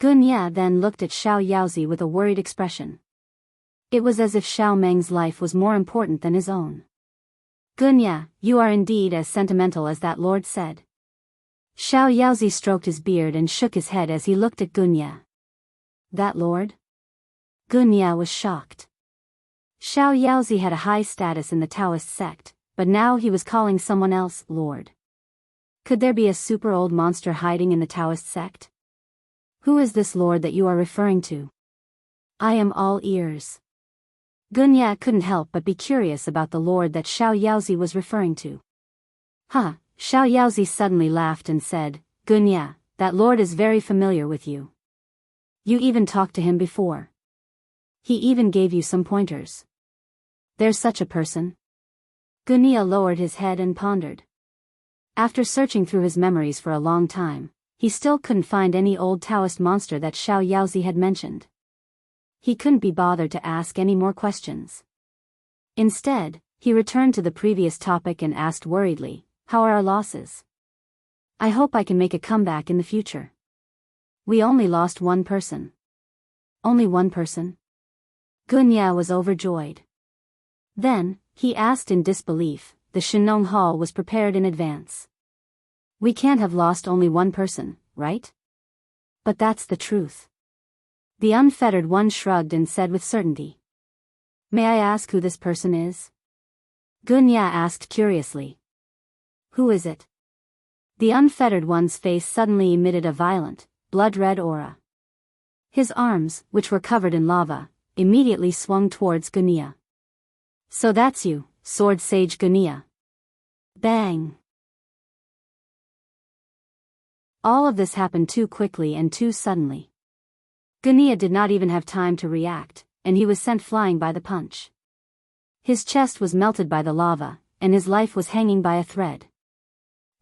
Gunya then looked at Xiao Yaozi with a worried expression. It was as if Xiao Meng's life was more important than his own. Gunya, you are indeed as sentimental as that lord said. Xiao Yaozi stroked his beard and shook his head as he looked at Gunya. That lord? Gunya was shocked. Xiao Yaozi had a high status in the Taoist sect, but now he was calling someone else lord. Could there be a super old monster hiding in the Taoist sect? Who is this lord that you are referring to? I am all ears. Gunya couldn't help but be curious about the lord that Xiao Yaozi was referring to. Huh, Xiao Yaozi suddenly laughed and said, Gunya, that lord is very familiar with you. You even talked to him before. He even gave you some pointers. There's such a person. Gunya lowered his head and pondered. After searching through his memories for a long time, he still couldn't find any old Taoist monster that Xiao Yaozi had mentioned. He couldn't be bothered to ask any more questions. Instead, he returned to the previous topic and asked worriedly, how are our losses? I hope I can make a comeback in the future. We only lost one person. Only one person? Gunya was overjoyed. Then, he asked in disbelief, the Shenong Hall was prepared in advance. We can't have lost only one person, right? But that's the truth. The unfettered one shrugged and said with certainty. May I ask who this person is? Gunya asked curiously. Who is it? The unfettered one's face suddenly emitted a violent, blood-red aura. His arms, which were covered in lava, immediately swung towards Gunya. So that's you, Sword Sage Gunya. Bang! All of this happened too quickly and too suddenly. Gunya did not even have time to react, and he was sent flying by the punch. His chest was melted by the lava, and his life was hanging by a thread.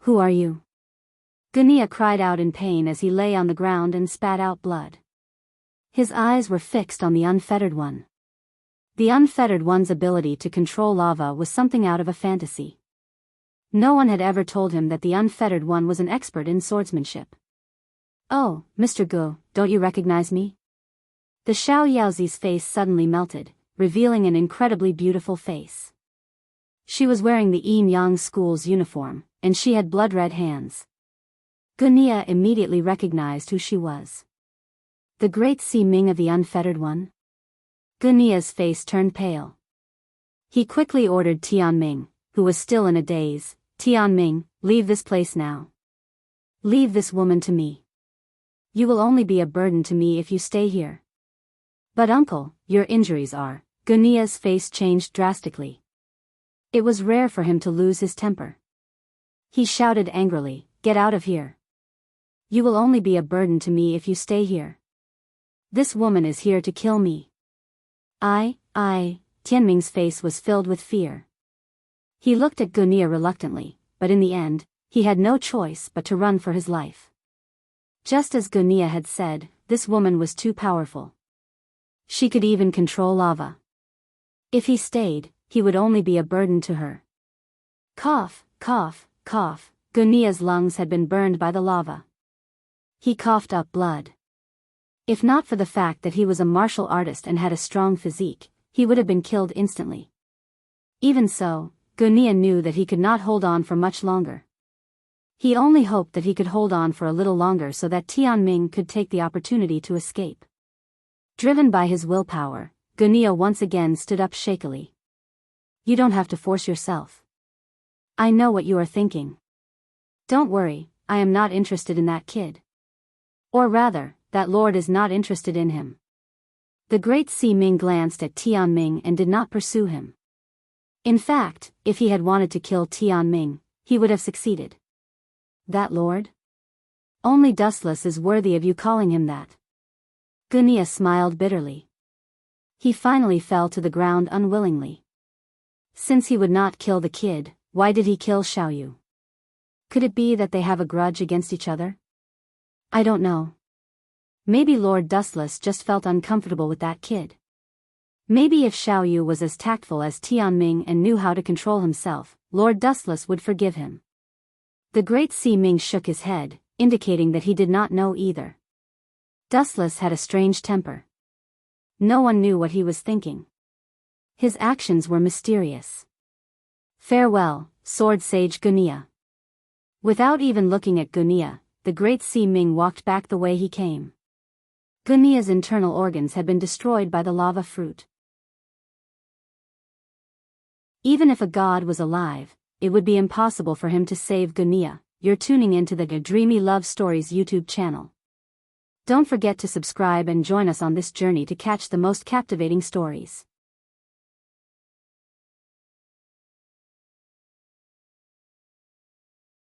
Who are you? Gunya cried out in pain as he lay on the ground and spat out blood. His eyes were fixed on the unfettered one. The unfettered one's ability to control lava was something out of a fantasy. No one had ever told him that the unfettered one was an expert in swordsmanship. Oh, Mr. Gu, don't you recognize me? The Xiao Yaozi's face suddenly melted, revealing an incredibly beautiful face. She was wearing the Yin Yang school's uniform, and she had blood-red hands. Gunya immediately recognized who she was. The great Si Ming of the unfettered one? Gunya's face turned pale. He quickly ordered Tianming, who was still in a daze, Tianming, leave this place now. Leave this woman to me. You will only be a burden to me if you stay here. But uncle, your injuries are. Gunya's face changed drastically. It was rare for him to lose his temper. He shouted angrily, get out of here. You will only be a burden to me if you stay here. This woman is here to kill me. Tianming's face was filled with fear. He looked at Gunya reluctantly, but in the end, he had no choice but to run for his life. Just as Gunya had said, this woman was too powerful. She could even control lava. If he stayed, he would only be a burden to her. Cough, cough, cough, Gunya's lungs had been burned by the lava. He coughed up blood. If not for the fact that he was a martial artist and had a strong physique, he would have been killed instantly. Even so, Gunya knew that he could not hold on for much longer. He only hoped that he could hold on for a little longer so that Tianming could take the opportunity to escape. Driven by his willpower, Gunya once again stood up shakily. You don't have to force yourself. I know what you are thinking. Don't worry, I am not interested in that kid. Or rather, that lord is not interested in him. The great Si Ming glanced at Tianming and did not pursue him. In fact, if he had wanted to kill Tianming, he would have succeeded. That lord? Only Dustless is worthy of you calling him that. Gunya smiled bitterly. He finally fell to the ground unwillingly. Since he would not kill the kid, why did he kill Xiaoyu? Could it be that they have a grudge against each other? I don't know. Maybe Lord Dustless just felt uncomfortable with that kid. Maybe if Xiao Yu was as tactful as Tianming and knew how to control himself, Lord Dustless would forgive him. The great Si Ming shook his head, indicating that he did not know either. Dustless had a strange temper. No one knew what he was thinking. His actions were mysterious. Farewell, Sword Sage Gunia. Without even looking at Gunia, the great Si Ming walked back the way he came. Gunia's internal organs had been destroyed by the lava fruit. Even if a god was alive, it would be impossible for him to save Gunia. You're tuning into the Dreamy Love Stories YouTube channel. Don't forget to subscribe and join us on this journey to catch the most captivating stories.